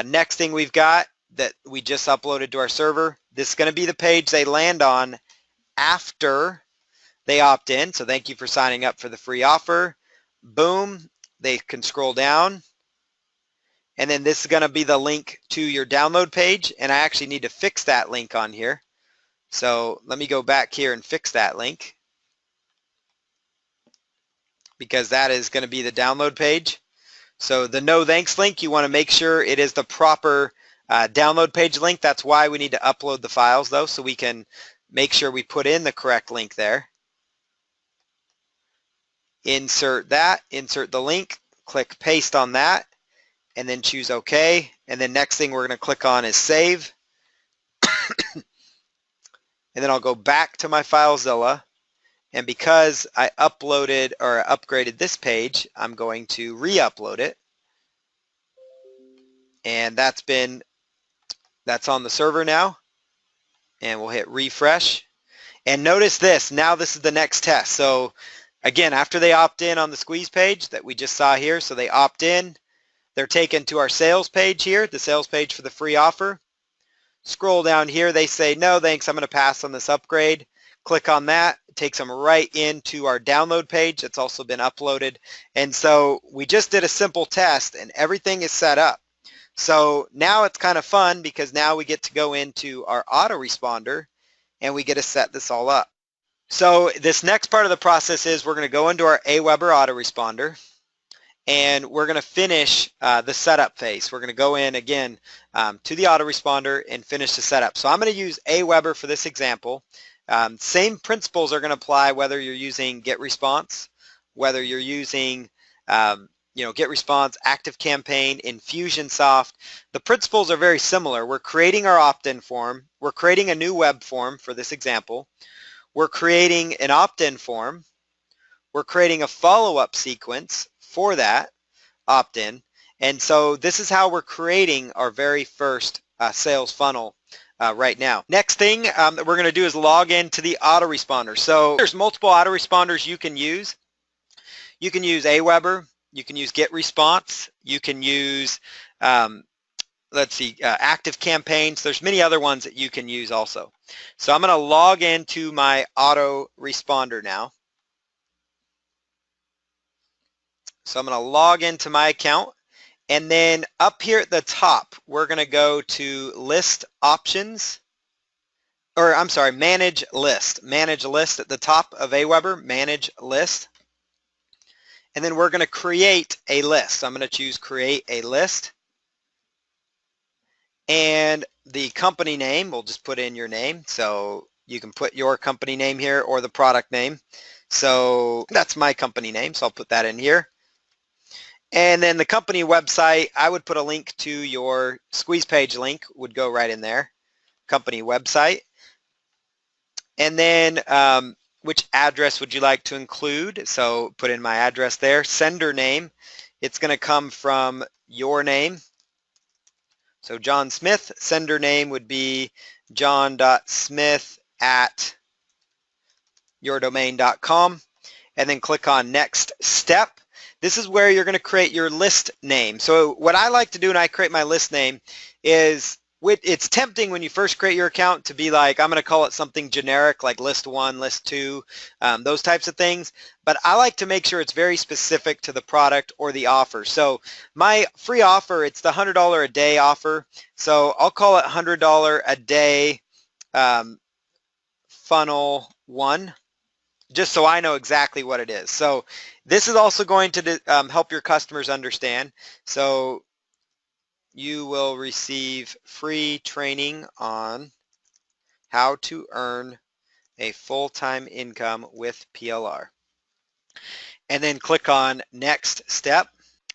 Next thing we've got that we just uploaded to our server. This is going to be the page they land on after they opt in. So thank you for signing up for the free offer. Boom. They can scroll down And then this is going to be the link to your download page, and I actually need to fix that link on here. So let me go back here and fix that link, because that is going to be the download page. So the no thanks link, you want to make sure it is the proper download page link. That's why we need to upload the files though, so we can make sure we put in the correct link there. Insert that, insert the link, click paste on that, and then choose OK. And then next thing we're going to click on is save. And then I'll go back to my FileZilla. And because I uploaded or upgraded this page, I'm going to re-upload it. And that's on the server now. And we'll hit refresh. And notice this, now this is the next test. So again, after they opt in on the squeeze page that we just saw here, so they opt in, they're taken to our sales page here, the sales page for the free offer. Scroll down here, they say, no thanks, I'm going to pass on this upgrade. Click on that, it takes them right into our download page that's also been uploaded. And so we just did a simple test and everything is set up. So now it's kind of fun because now we get to go into our autoresponder and we get to set this all up. So this next part of the process is we're going to go into our AWeber autoresponder and we're going to finish the setup phase. We're going to go in again to the autoresponder and finish the setup. So I'm going to use AWeber for this example. Same principles are going to apply whether you're using GetResponse, whether you're using GetResponse, ActiveCampaign, Infusionsoft. The principles are very similar. We're creating our opt-in form. We're creating a new web form for this example. We're creating an opt-in form. We're creating a follow-up sequence for that opt-in. And so this is how we're creating our very first sales funnel right now. Next thing that we're going to do is log into the autoresponder. So there's multiple autoresponders you can use. You can use AWeber. You can use GetResponse. You can use, ActiveCampaign. So there's many other ones that you can use also. So I'm going to log into my autoresponder now. So I'm going to log into my account. And then up here at the top, we're going to go to List Options. Or I'm sorry, Manage List. Manage List at the top of AWeber, Manage List. And then we're going to create a list. So I'm going to choose Create a List. And the company name, we'll just put in your name. So you can put your company name here or the product name. So that's my company name, so I'll put that in here. And then the company website, I would put a link to your squeeze page link, would go right in there, company website. And then which address would you like to include? So put in my address there. Sender name, it's going to come from your name. So John Smith, sender name would be john.smith@yourdomain.com. And then click on Next Step. This is where you're going to create your list name. So what I like to do when I create my list name is, it's tempting when you first create your account to be like, I'm going to call it something generic like list 1, list 2, those types of things. But I like to make sure it's very specific to the product or the offer. So my free offer, it's the $100 a day offer. So I'll call it $100 a day funnel 1. Just so I know exactly what it is. So this is also going to help your customers understand. So you will receive free training on how to earn a full-time income with PLR. And then click on Next Step.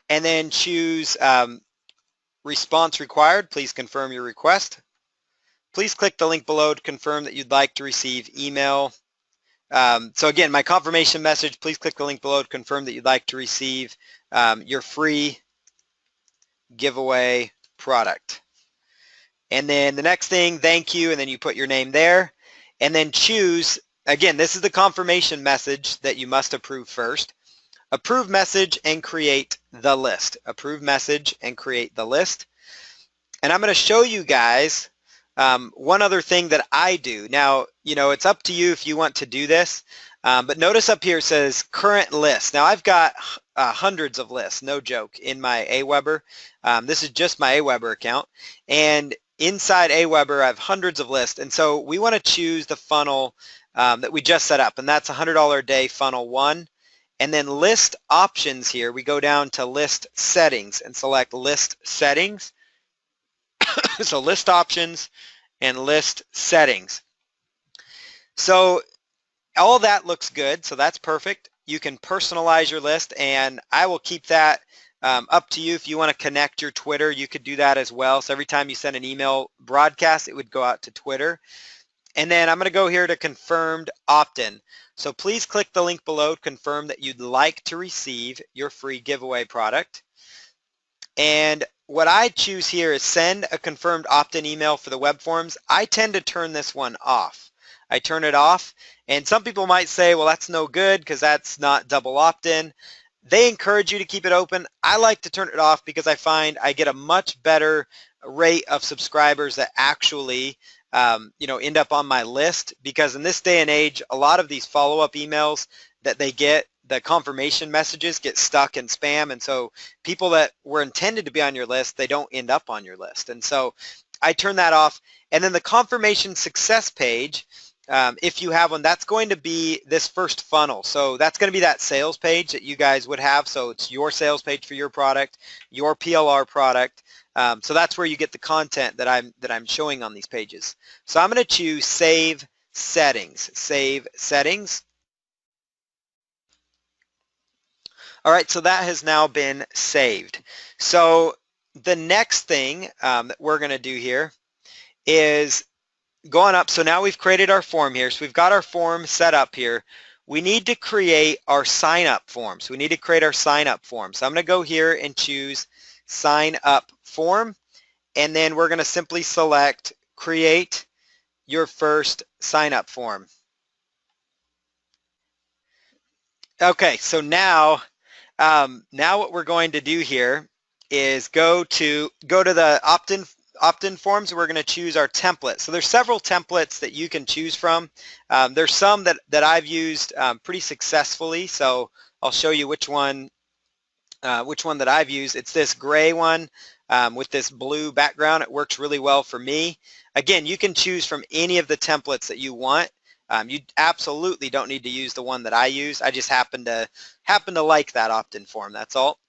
And then choose Response Required. Please confirm your request. Please click the link below to confirm that you'd like to receive email. So again, my confirmation message, please click the link below to confirm that you'd like to receive your free giveaway product. And then the next thing, thank you, and then you put your name there. And then choose, again, this is the confirmation message that you must approve first. Approve message and create the list. Approve message and create the list. And I'm going to show you guys one other thing that I do. Now, it's up to you if you want to do this, but notice up here it says current list. Now I've got hundreds of lists, no joke, in my Aweber. This is just my Aweber account. And inside Aweber, I have hundreds of lists. And so we want to choose the funnel that we just set up, and that's $100 a day funnel 1. And then list options here, we go down to list settings and select list settings. So list options and list settings. So all that looks good, so that's perfect. You can personalize your list, and I will keep that up to you. If you want to connect your Twitter, you could do that as well. So every time you send an email broadcast, it would go out to Twitter. And then I'm going to go here to confirmed opt-in. So please click the link below to confirm that you'd like to receive your free giveaway product. And what I choose here is send a confirmed opt-in email for the web forms. I tend to turn this one off. I turn it off, and some people might say, well, that's no good because that's not double opt-in. They encourage you to keep it open. I like to turn it off because I find I get a much better rate of subscribers that actually end up on my list, because in this day and age, a lot of these follow-up emails that they get, the confirmation messages get stuck in spam, and so people that were intended to be on your list, they don't end up on your list. And so I turn that off. And then the confirmation success page, if you have one, that's going to be this first funnel. So that's going to be that sales page that you guys would have. So it's your sales page for your product, your PLR product. So that's where you get the content that I'm showing on these pages. So I'm going to choose Save Settings. Save Settings. All right, so that has now been saved. So the next thing that we're going to do here is going up. So now we've created our form here. So we've got our form set up here. We need to create our sign up form. So we need to create our sign up form. So I'm going to go here and choose Sign Up Form. And then we're going to simply select Create Your First Sign Up Form. Okay, so now what we're going to do here is go to the opt-in forms. We're going to choose our template. So there's several templates that you can choose from. There's some that I've used pretty successfully. So I'll show you which one that I've used. It's this gray one with this blue background. It works really well for me. Again, you can choose from any of the templates that you want. You absolutely don't need to use the one that I use. I just happen to like that opt-in form. That's all.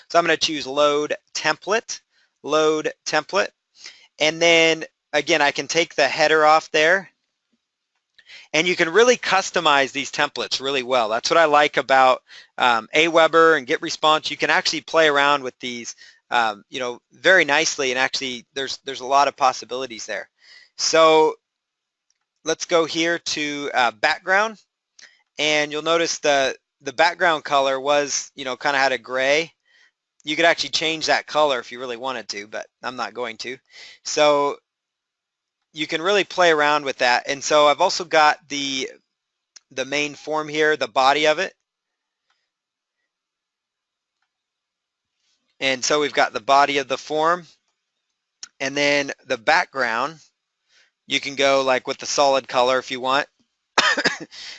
So I'm going to choose Load Template. Load Template. And then, again, I can take the header off there. And you can really customize these templates really well. That's what I like about Aweber and GetResponse. You can actually play around with these very nicely, and actually there's a lot of possibilities there. So let's go here to background, and you'll notice the background color was kind of had a gray. You could actually change that color if you really wanted to, but I'm not going to. So you can really play around with that. And so I've also got the main form here, the body of it. And so we've got the body of the form, and then the background, you can go like with the solid color if you want.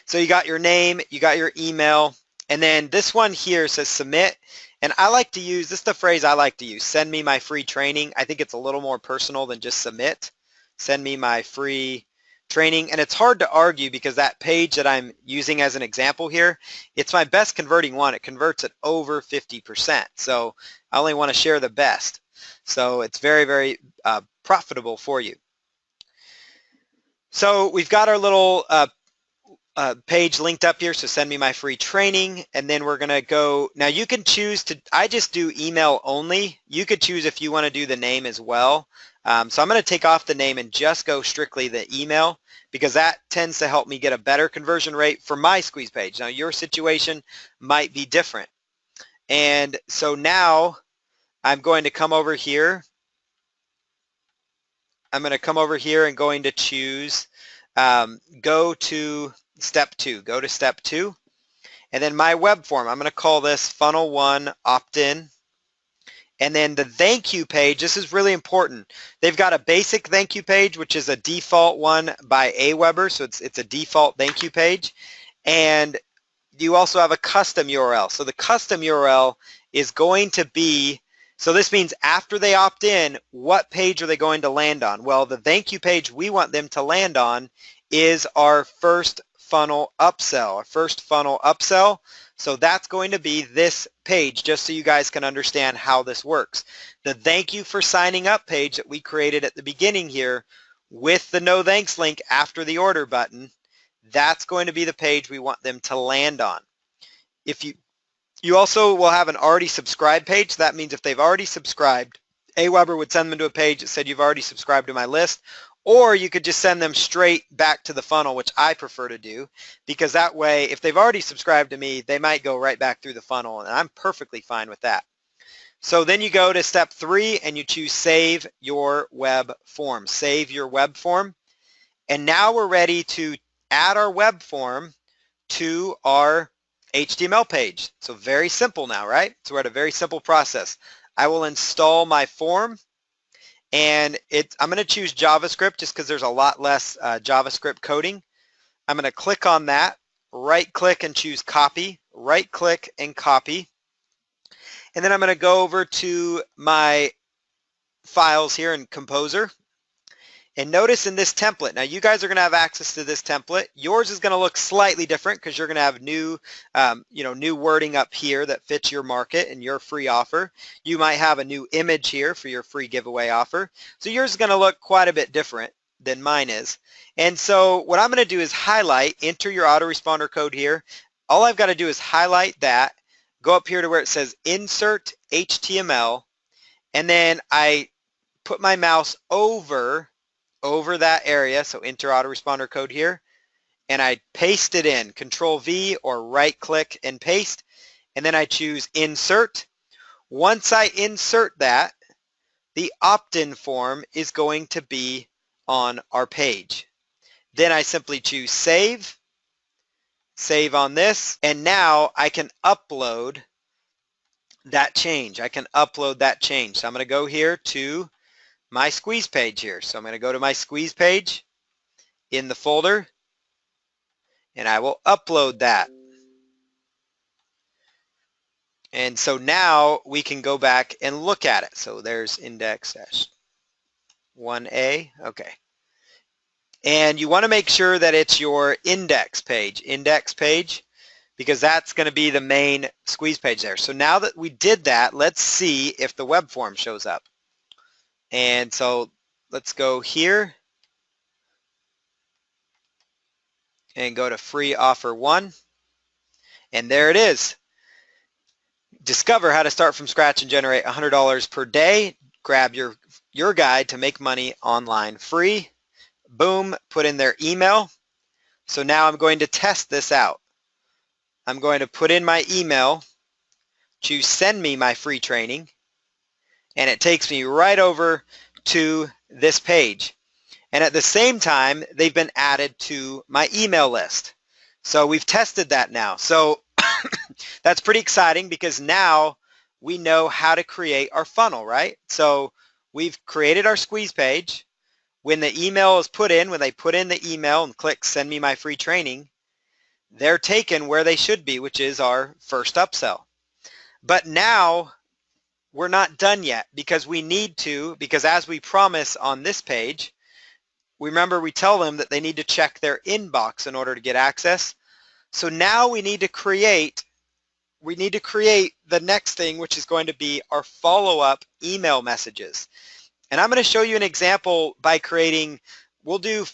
So you got your name, you got your email, and then this one here says submit. And I like to use, this is the phrase I like to use, send me my free training. I think it's a little more personal than just submit. Send me my free training. And it's hard to argue because that page that I'm using as an example here, it's my best converting one. It converts at over 50%. So I only want to share the best. So it's very, very profitable for you. So we've got our little page linked up here, so send me my free training, and then we're going to go, now you can choose to, I just do email only. You could choose if you want to do the name as well. So I'm going to take off the name and just go strictly the email, because that tends to help me get a better conversion rate for my squeeze page. Now your situation might be different. And so now I'm going to come over here. I'm going to come over here and going to choose go to step 2. Go to step 2. And then my web form, I'm going to call this funnel 1 opt-in. And then the thank you page, this is really important. They've got a basic thank you page, which is a default one by Aweber, so it's a default thank you page. And you also have a custom URL. So the custom URL is going to be, so this means after they opt in, what page are they going to land on? Well, the thank you page we want them to land on is our first funnel upsell, So that's going to be this page, just so you guys can understand how this works. The thank you for signing up page that we created at the beginning here with the no thanks link after the order button, that's going to be the page we want them to land on. If you also will have an already subscribed page. That means if they've already subscribed, Aweber would send them to a page that said you've already subscribed to my list, or you could just send them straight back to the funnel, which I prefer to do, because that way, if they've already subscribed to me, they might go right back through the funnel, and I'm perfectly fine with that. So then you go to step 3 and you choose save your web form. Save your web form. And now we're ready to add our web form to our HTML page. So very simple now, right? So we're at a very simple process. I will install my form, and I'm going to choose JavaScript just because there's a lot less JavaScript coding. I'm going to click on that, right click and choose copy, right click and copy. And then I'm going to go over to my files here in Composer. And notice in this template, now you guys are going to have access to this template. Yours is going to look slightly different because you're going to have new, new wording up here that fits your market and your free offer. You might have a new image here for your free giveaway offer. So yours is going to look quite a bit different than mine is. And so what I'm going to do is highlight, enter your autoresponder code here. All I've got to do is highlight that, go up here to where it says Insert HTML, and then I put my mouse over that area, so enter autoresponder code here, and I paste it in, Control V or right click and paste, and then I choose Insert. Once I insert that, the opt-in form is going to be on our page. Then I simply choose Save, save on this, and now I can upload that change. So I'm going to go here to my squeeze page here. So I'm going to go to my squeeze page in the folder, and I will upload that. And so now we can go back and look at it. So there's index-1A, okay. And you want to make sure that it's your index page, because that's going to be the main squeeze page there. So now that we did that, let's see if the web form shows up. And so let's go here and go to free offer 1. And there it is. Discover how to start from scratch and generate $100 per day. Grab your guide to make money online free. Boom, put in their email. So now I'm going to test this out. I'm going to put in my email, choose send me my free training, and it takes me right over to this page. And at the same time, they've been added to my email list. So we've tested that now. So that's pretty exciting because now we know how to create our funnel, right? So we've created our squeeze page. When the email is put in, when they put in the email and click send me my free training, they're taken where they should be, which is our first upsell. But now we're not done yet because as we promise on this page, remember we tell them that they need to check their inbox in order to get access. So now we need to create the next thing, which is going to be our follow-up email messages. And I'm going to show you an example by we'll do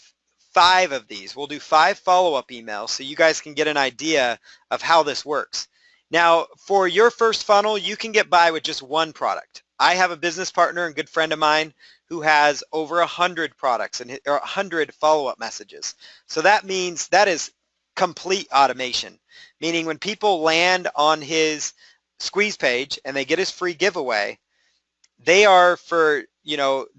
5 of these. We'll do 5 follow-up emails so you guys can get an idea of how this works. Now, for your first funnel, you can get by with just one product. I have a business partner and good friend of mine who has over 100 products and 100 follow-up messages. So that means that is complete automation, meaning when people land on his squeeze page and they get his free giveaway, they are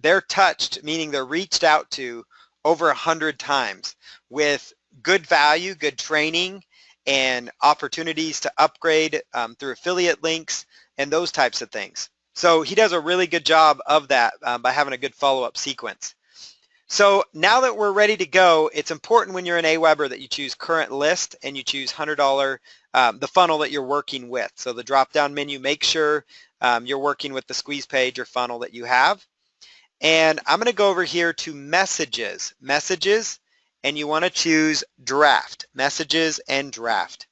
they're touched, meaning they're reached out to over 100 times with good value, good training, and opportunities to upgrade through affiliate links and those types of things. So he does a really good job of that by having a good follow-up sequence. So now that we're ready to go, it's important when you're an AWeber that you choose current list and you choose $100, the funnel that you're working with. So the drop-down menu, make sure you're working with the squeeze page or funnel that you have. And I'm going to go over here to messages, and you want to choose draft, messages and draft.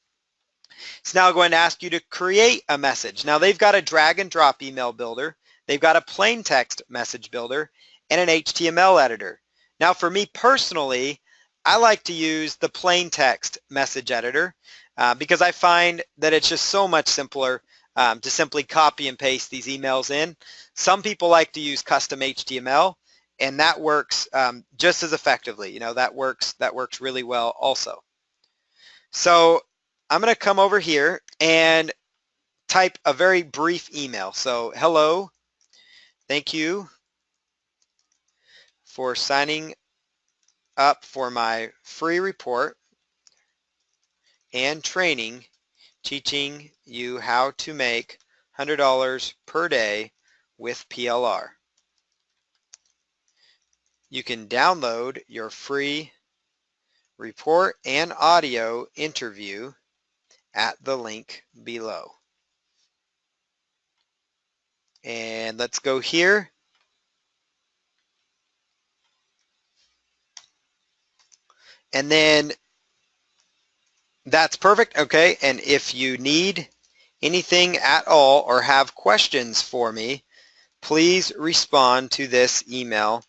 It's now going to ask you to create a message. Now they've got a drag and drop email builder, they've got a plain text message builder, and an HTML editor. Now for me personally, I like to use the plain text message editor because I find that it's just so much simpler to simply copy and paste these emails in. Some people like to use custom HTML, and that works just as effectively. You know, that works really well also. So I'm going to come over here and type a very brief email. So hello, thank you for signing up for my free report and training teaching you how to make $100 per day with PLR. You can download your free report and audio interview at the link below. And let's go here. And then that's perfect. Okay. And if you need anything at all or have questions for me, please respond to this email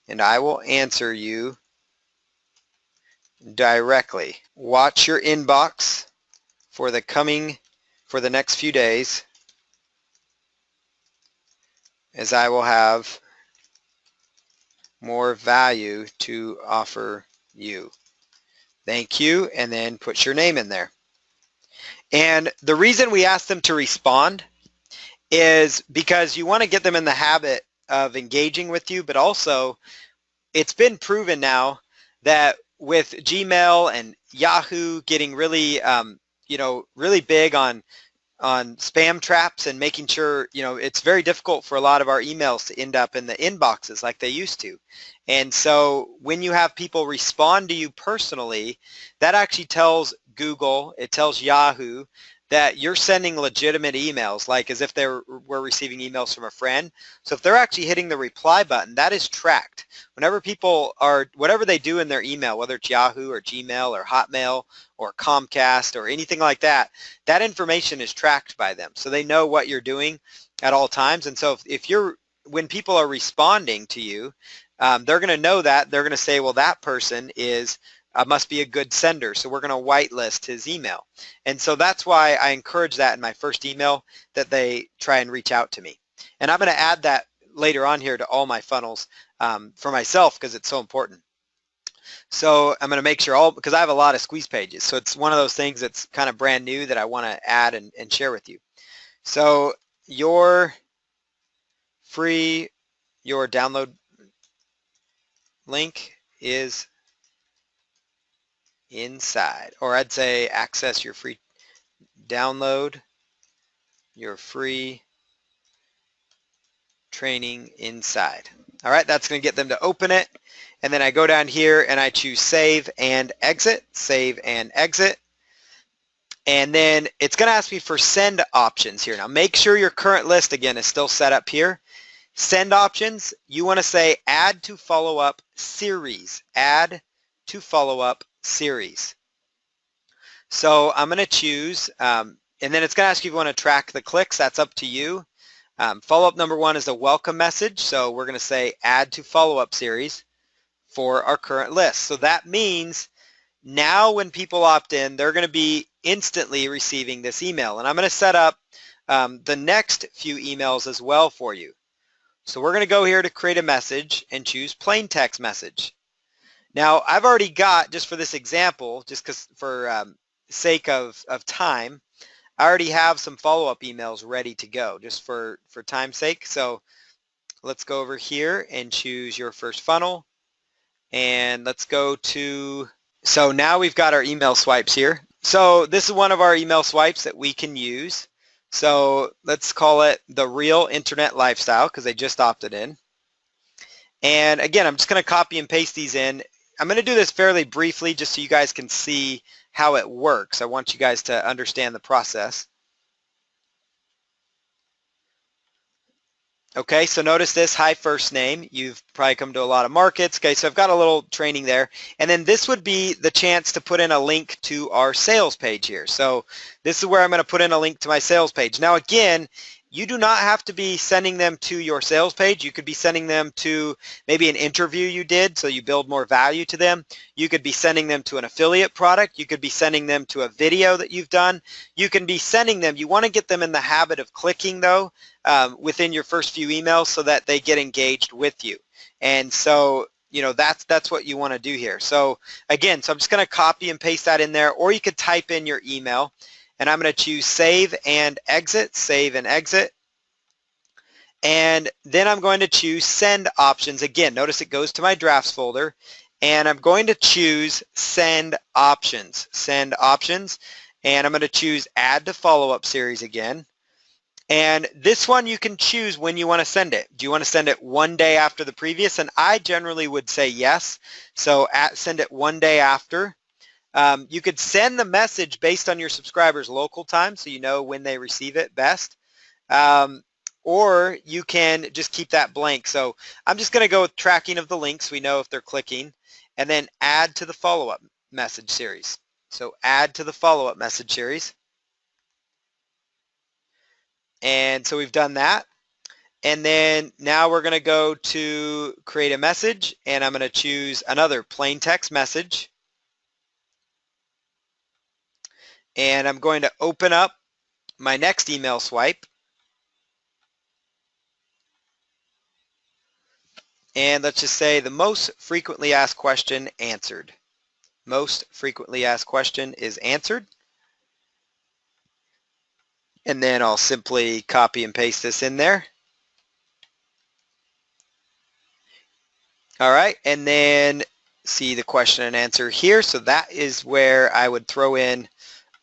and I will answer you directly. Watch your inbox for the next few days, as I will have more value to offer you. Thank you, and then put your name in there. And the reason we ask them to respond is because you want to get them in the habit of engaging with you, but also it's been proven now that with Gmail and Yahoo getting really, really big on spam traps and making sure, it's very difficult for a lot of our emails to end up in the inboxes like they used to. And so when you have people respond to you personally, that actually tells Google, it tells Yahoo that you're sending legitimate emails, like as if we're receiving emails from a friend. So if they're actually hitting the reply button, that is tracked. Whenever people are, whatever they do in their email, whether it's Yahoo or Gmail or Hotmail or Comcast or anything like that, that information is tracked by them. So they know what you're doing at all times. And so when people are responding to you, they're going to know that. They're going to say, well, that person must be a good sender, so we're going to whitelist his email. And so that's why I encourage that in my first email, that they try and reach out to me. And I'm going to add that later on here to all my funnels for myself because it's so important. So I'm going to make sure because I have a lot of squeeze pages, so it's one of those things that's kind of brand new that I want to add and share with you. So your download link is inside, or I'd say access your free download your free training inside. All right, that's going to get them to open it. And then I go down here and I choose save and exit, and then it's going to ask me for send options here. Now make sure your current list again is still set up here. Send options, you want to say add to follow-up series, add to follow-up series. So I'm going to choose, and then it's going to ask you if you want to track the clicks. That's up to you. Follow-up number 1 is a welcome message, so we're going to say add to follow-up series for our current list. So that means now when people opt in, they're going to be instantly receiving this email. And I'm going to set up the next few emails as well for you. So we're going to go here to create a message and choose plain text message. Now I've already got, just for this example, just because for sake of time, I already have some follow-up emails ready to go just for time's sake. So let's go over here and choose your first funnel, and let's go to, so now we've got our email swipes here. So this is one of our email swipes that we can use. So let's call it the real internet lifestyle because they just opted in. And again, I'm just going to copy and paste these in. I'm going to do this fairly briefly just so you guys can see how it works. I want you guys to understand the process. Okay, so notice this, hi first name. You've probably come to a lot of markets. Okay, so I've got a little training there. And then this would be the chance to put in a link to our sales page here. So this is where I'm going to put in a link to my sales page. Now again, you do not have to be sending them to your sales page. You could be sending them to maybe an interview you did, so you build more value to them. You could be sending them to an affiliate product. You could be sending them to a video that you've done. You can be sending them. You want to get them in the habit of clicking, though, within your first few emails so that they get engaged with you. And so, you know, that's what you want to do here. So again, so I'm just going to copy and paste that in there, or you could type in your email. And I'm going to choose save and exit, save and exit. And then I'm going to choose send options. Again, notice it goes to my drafts folder. And I'm going to choose send options, send options. And I'm going to choose add to follow-up series again. And this one you can choose when you want to send it. Do you want to send it one day after the previous? And I generally would say yes. So send it one day after. You could send the message based on your subscribers' local time so you know when they receive it best. Or you can just keep that blank. So I'm just going to go with tracking of the links. We know if they're clicking. And then add to the follow-up message series. So add to the follow-up message series. And so we've done that. And then now we're going to go to create a message. And I'm going to choose another plain text message. And I'm going to open up my next email swipe. And let's just say the most frequently asked question answered. Most frequently asked question is answered. And then I'll simply copy and paste this in there. All right, and then see the question and answer here. So that is where I would throw in,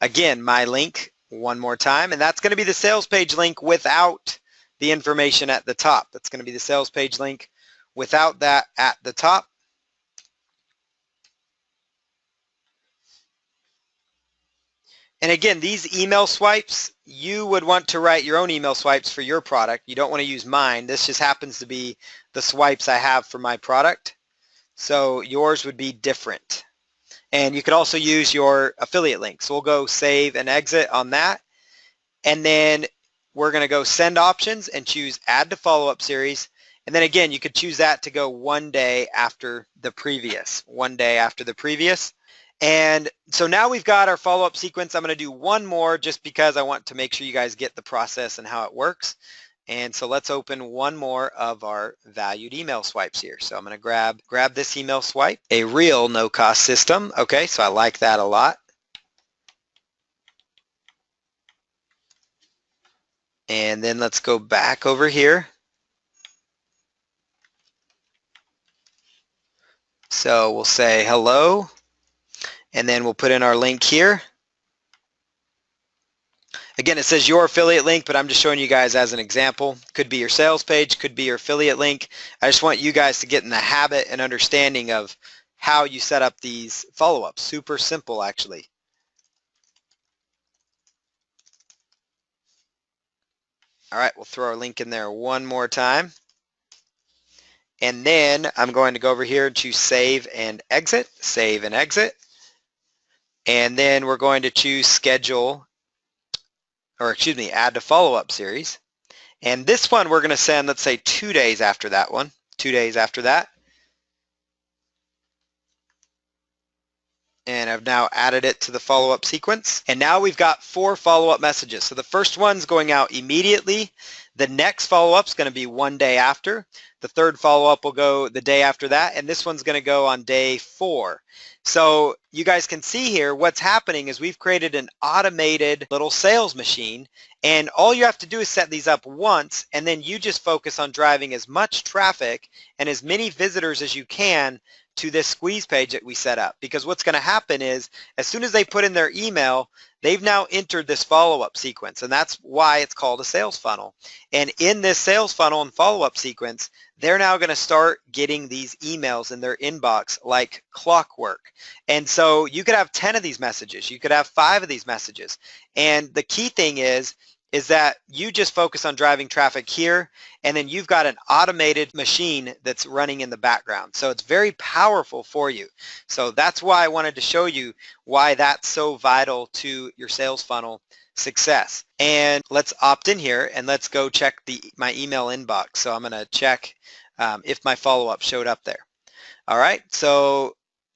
again, my link one more time. And that's going to be the sales page link without the information at the top. That's going to be the sales page link without that at the top. And again, these email swipes, you would want to write your own email swipes for your product. You don't want to use mine. This just happens to be the swipes I have for my product. So yours would be different. And you could also use your affiliate link. So we'll go save and exit on that. And then we're going to go send options and choose add to follow-up series. And then again, you could choose that to go one day after the previous, one day after the previous. And so now we've got our follow-up sequence. I'm going to do one more just because I want to make sure you guys get the process and how it works. And so let's open one more of our valued email swipes here. So I'm going to grab this email swipe, a real no-cost system. Okay, so I like that a lot. And then let's go back over here. So we'll say hello, and then we'll put in our link here. Again, it says your affiliate link, but I'm just showing you guys as an example. Could be your sales page, could be your affiliate link. I just want you guys to get in the habit and understanding of how you set up these follow-ups. Super simple, actually. All right, we'll throw our link in there one more time. And then I'm going to go over here to save and exit, save and exit. And then we're going to choose schedule, or excuse me, add to follow-up series. And this one we're going to send, let's say 2 days after that one, 2 days after that. And I've now added it to the follow-up sequence. And now we've got 4 follow-up messages. So the first one's going out immediately. The next follow-up is going to be 1 day after. The third follow-up will go the day after that. And this one's going to go on day 4. So you guys can see here what's happening is we've created an automated little sales machine. And all you have to do is set these up once, and then you just focus on driving as much traffic and as many visitors as you can to this squeeze page that we set up. Because what's going to happen is as soon as they put in their email, they've now entered this follow-up sequence, and that's why it's called a sales funnel. And in this sales funnel and follow-up sequence, they're now going to start getting these emails in their inbox like clockwork. And so you could have 10 of these messages. You could have 5 of these messages. And the key thing is that you just focus on driving traffic here, and then you've got an automated machine that's running in the background. So it's very powerful for you. So that's why I wanted to show you why that's so vital to your sales funnel success. And let's opt in here and let's go check my email inbox. So I'm going to check if my follow-up showed up there. All right, so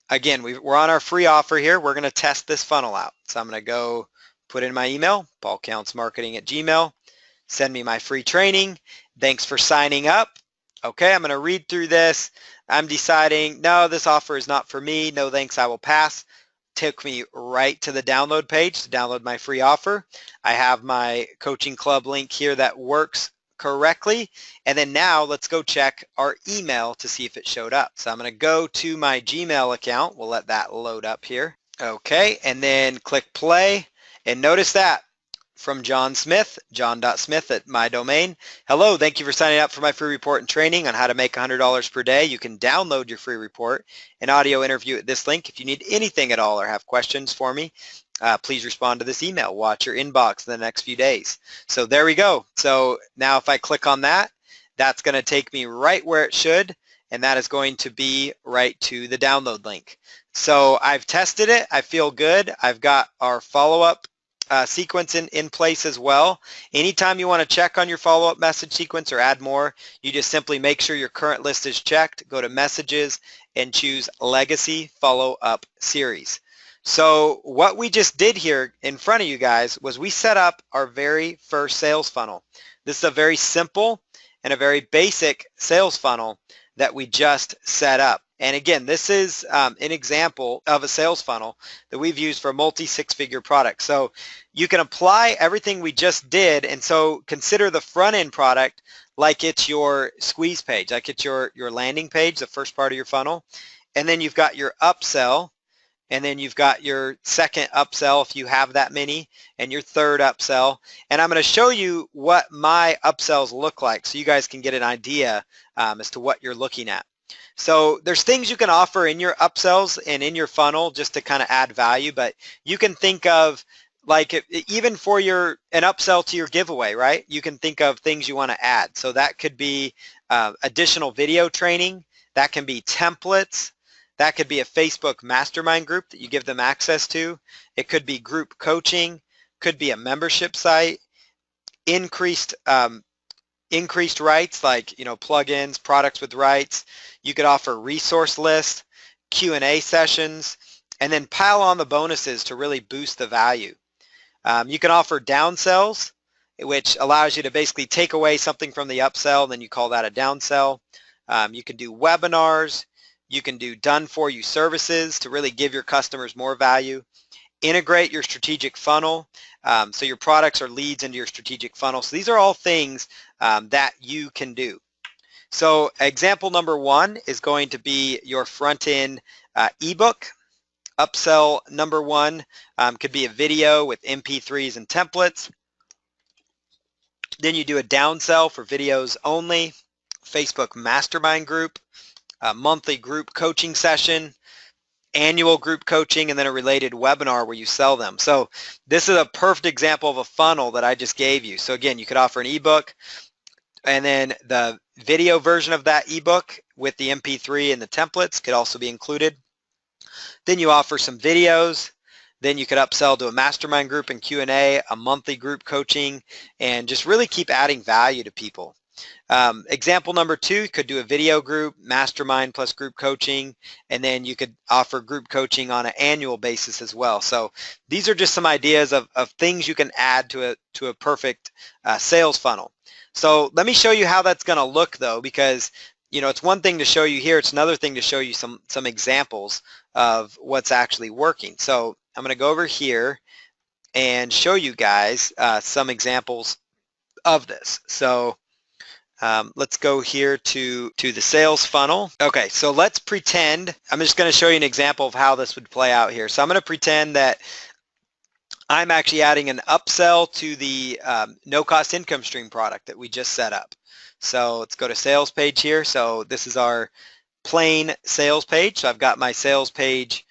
again, we're on our free offer here. We're going to test this funnel out. So I'm going to go put in my email, paulcountsmarketing@gmail.com, send me my free training. Thanks for signing up. Okay, I'm going to read through this. I'm deciding, no, this offer is not for me. No thanks, I will pass. Took me right to the download page to download my free offer. I have my coaching club link here that works correctly. And then now let's go check our email to see if it showed up. So I'm going to go to my Gmail account. We'll let that load up here. Okay, and then click play. And notice that from John Smith, john.smith at my domain. Hello, thank you for signing up for my free report and training on how to make $100 per day. You can download your free report and audio interview at this link. If you need anything at all or have questions for me, please respond to this email. Watch your inbox in the next few days. So there we go. So now if I click on that, that's going to take me right where it should, and that is going to be right to the download link. So I've tested it. I feel good. I've got our follow-up sequence in place as well. Anytime you want to check on your follow-up message sequence or add more, you just simply make sure your current list is checked, go to messages, and choose Legacy Follow-Up Series. So what we just did here in front of you guys was we set up our very first sales funnel. This is a very simple and a very basic sales funnel that we just set up. And again, this is an example of a sales funnel that we've used for multi-six-figure products. So you can apply everything we just did, and so consider the front-end product like it's your squeeze page, like it's your landing page, the first part of your funnel. And then you've got your upsell, and then you've got your second upsell if you have that many, and your third upsell. And I'm going to show you what my upsells look like so you guys can get an idea as to what you're looking at. So there's things you can offer in your upsells and in your funnel just to kind of add value, but you can think of like even for an upsell to your giveaway, right? You can think of things you want to add. So that could be additional video training, that can be templates, that could be a Facebook mastermind group that you give them access to. It could be group coaching, could be a membership site, increased rights like plugins, products with rights. You could offer resource lists, Q&A sessions, and then pile on the bonuses to really boost the value. You can offer downsells, which allows you to basically take away something from the upsell, and then you call that a downsell. You can do webinars. You can do done-for-you services to really give your customers more value. Integrate your strategic funnel, so your products are leads into your strategic funnel. So these are all things that you can do. So example number one is going to be your front-end ebook. Upsell number one could be a video with MP3s and templates. Then you do a downsell for videos only, Facebook mastermind group, a monthly group coaching session, annual group coaching, and then a related webinar where you sell them. So this is a perfect example of a funnel that I just gave you. So again, you could offer an ebook, and then the video version of that ebook with the MP3 and the templates could also be included. Then you offer some videos. Then you could upsell to a mastermind group and Q&A, a monthly group coaching, and just really keep adding value to people. Example number two, you could do a video group, mastermind plus group coaching, and then you could offer group coaching on an annual basis as well. So these are just some ideas of things you can add to a perfect sales funnel. So let me show you how that's going to look though, because it's one thing to show you here, it's another thing to show you some examples of what's actually working. So I'm going to go over here and show you guys some examples of this. So Let's go here to the sales funnel. Okay, so let's pretend, I'm just going to show you an example of how this would play out here. So I'm going to pretend that I'm actually adding an upsell to the no-cost income stream product that we just set up. So let's go to sales page here. So this is our plain sales page. So I've got my sales page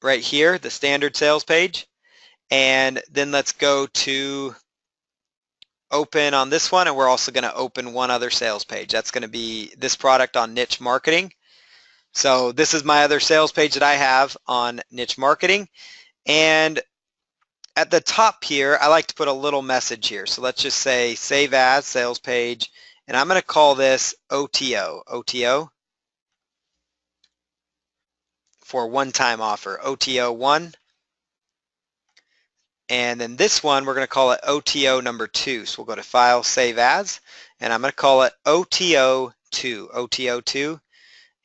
right here, the standard sales page. And then let's go to open on this one, and we're also going to open one other sales page. That's going to be this product on niche marketing. So this is my other sales page that I have on niche marketing. And at the top here, I like to put a little message here. So let's just say save as sales page, and I'm going to call this OTO for one-time offer, OTO 1. And then this one, we're going to call it OTO number 2. So we'll go to File, Save As, and I'm going to call it OTO 2, OTO 2.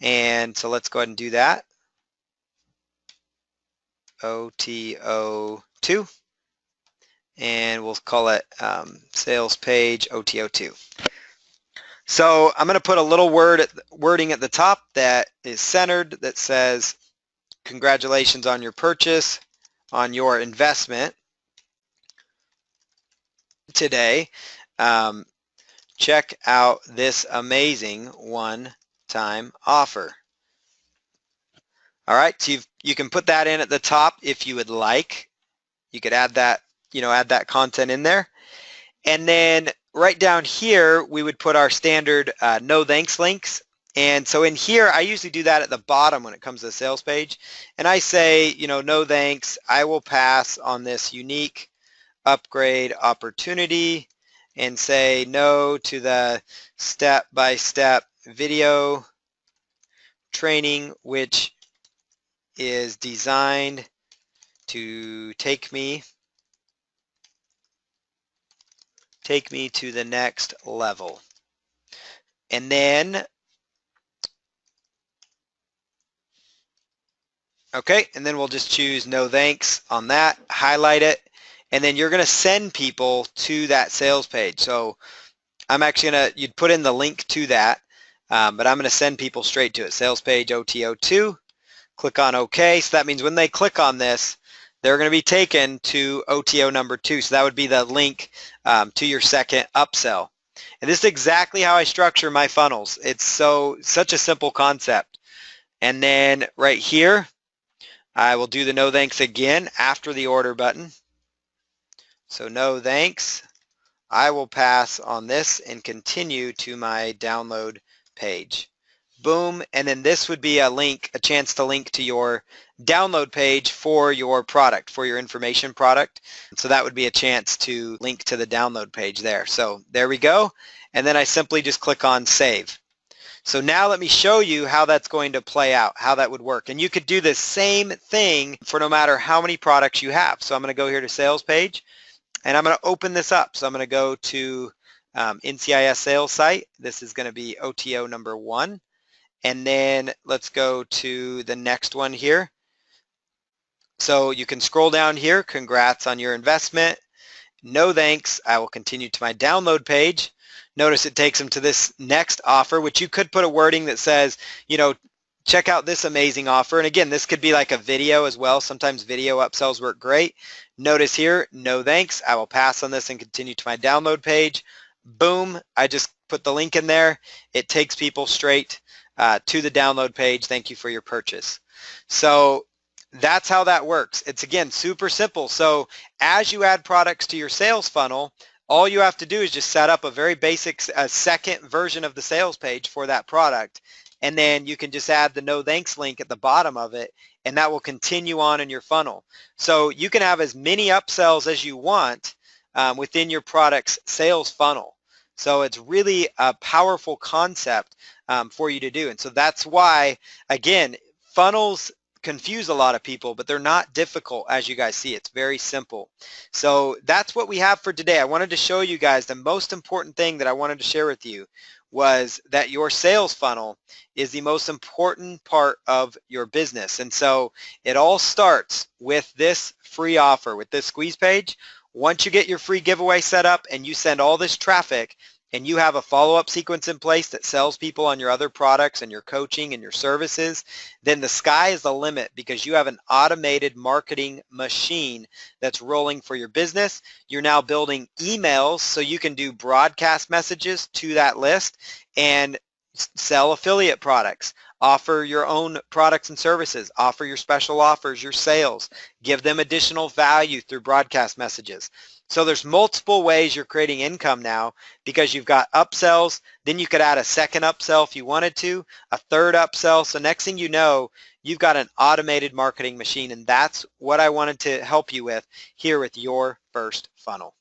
And so let's go ahead and do that. OTO 2. And we'll call it sales page OTO 2. So I'm going to put a little wording at the top that is centered that says, congratulations on your purchase, on your investment today. Check out this amazing one-time offer. All right, so you can put that in at the top if you would like. You could add that, add that content in there. And then right down here, we would put our standard no thanks links. And so in here, I usually do that at the bottom when it comes to the sales page. And I say, no thanks, I will pass on this unique upgrade opportunity, and say no to the step-by-step video training, which is designed to take me to the next level. And then, okay, and then we'll just choose no thanks on that, highlight it, and then you're going to send people to that sales page. So I'm actually going to, you'd put in the link to that, but I'm going to send people straight to it. Sales page OTO 2, click on OK. So that means when they click on this, they're going to be taken to OTO number 2. So that would be the link to your second upsell. And this is exactly how I structure my funnels. It's such a simple concept. And then right here, I will do the no thanks again after the order button. So no thanks, I will pass on this and continue to my download page. Boom, and then this would be a chance to link to your download page for your product, for your information product. So that would be a chance to link to the download page there. So there we go, and then I simply just click on save. So now let me show you how that's going to play out, how that would work. And you could do the same thing for no matter how many products you have. So I'm going to go here to sales page, and I'm going to open this up. So I'm going to go to NCIS sales site. This is going to be OTO number 1. And then let's go to the next one here. So you can scroll down here. Congrats on your investment. No thanks. I will continue to my download page. Notice it takes them to this next offer, which you could put a wording that says, check out this amazing offer. And again, this could be like a video as well. Sometimes video upsells work great. Notice here, no thanks. I will pass on this and continue to my download page. Boom. I just put the link in there. It takes people straight to the download page. Thank you for your purchase. So that's how that works. It's, again, super simple. So as you add products to your sales funnel, all you have to do is just set up a very basic second version of the sales page for that product. And then you can just add the no thanks link at the bottom of it, and that will continue on in your funnel. So you can have as many upsells as you want within your product's sales funnel. So it's really a powerful concept for you to do. And so that's why, again, funnels confuse a lot of people, but they're not difficult, as you guys see. It's very simple. So that's what we have for today. I wanted to show you guys the most important thing that I wanted to share with you was that your sales funnel is the most important part of your business. And so it all starts with this free offer, with this squeeze page. Once you get your free giveaway set up and you send all this traffic, and you have a follow-up sequence in place that sells people on your other products and your coaching and your services, then the sky is the limit because you have an automated marketing machine that's rolling for your business. You're now building emails so you can do broadcast messages to that list and sell affiliate products, offer your own products and services, offer your special offers, your sales, give them additional value through broadcast messages. So there's multiple ways you're creating income now because you've got upsells, then you could add a second upsell if you wanted to, a third upsell. So next thing you know, you've got an automated marketing machine, and that's what I wanted to help you with here with your first funnel.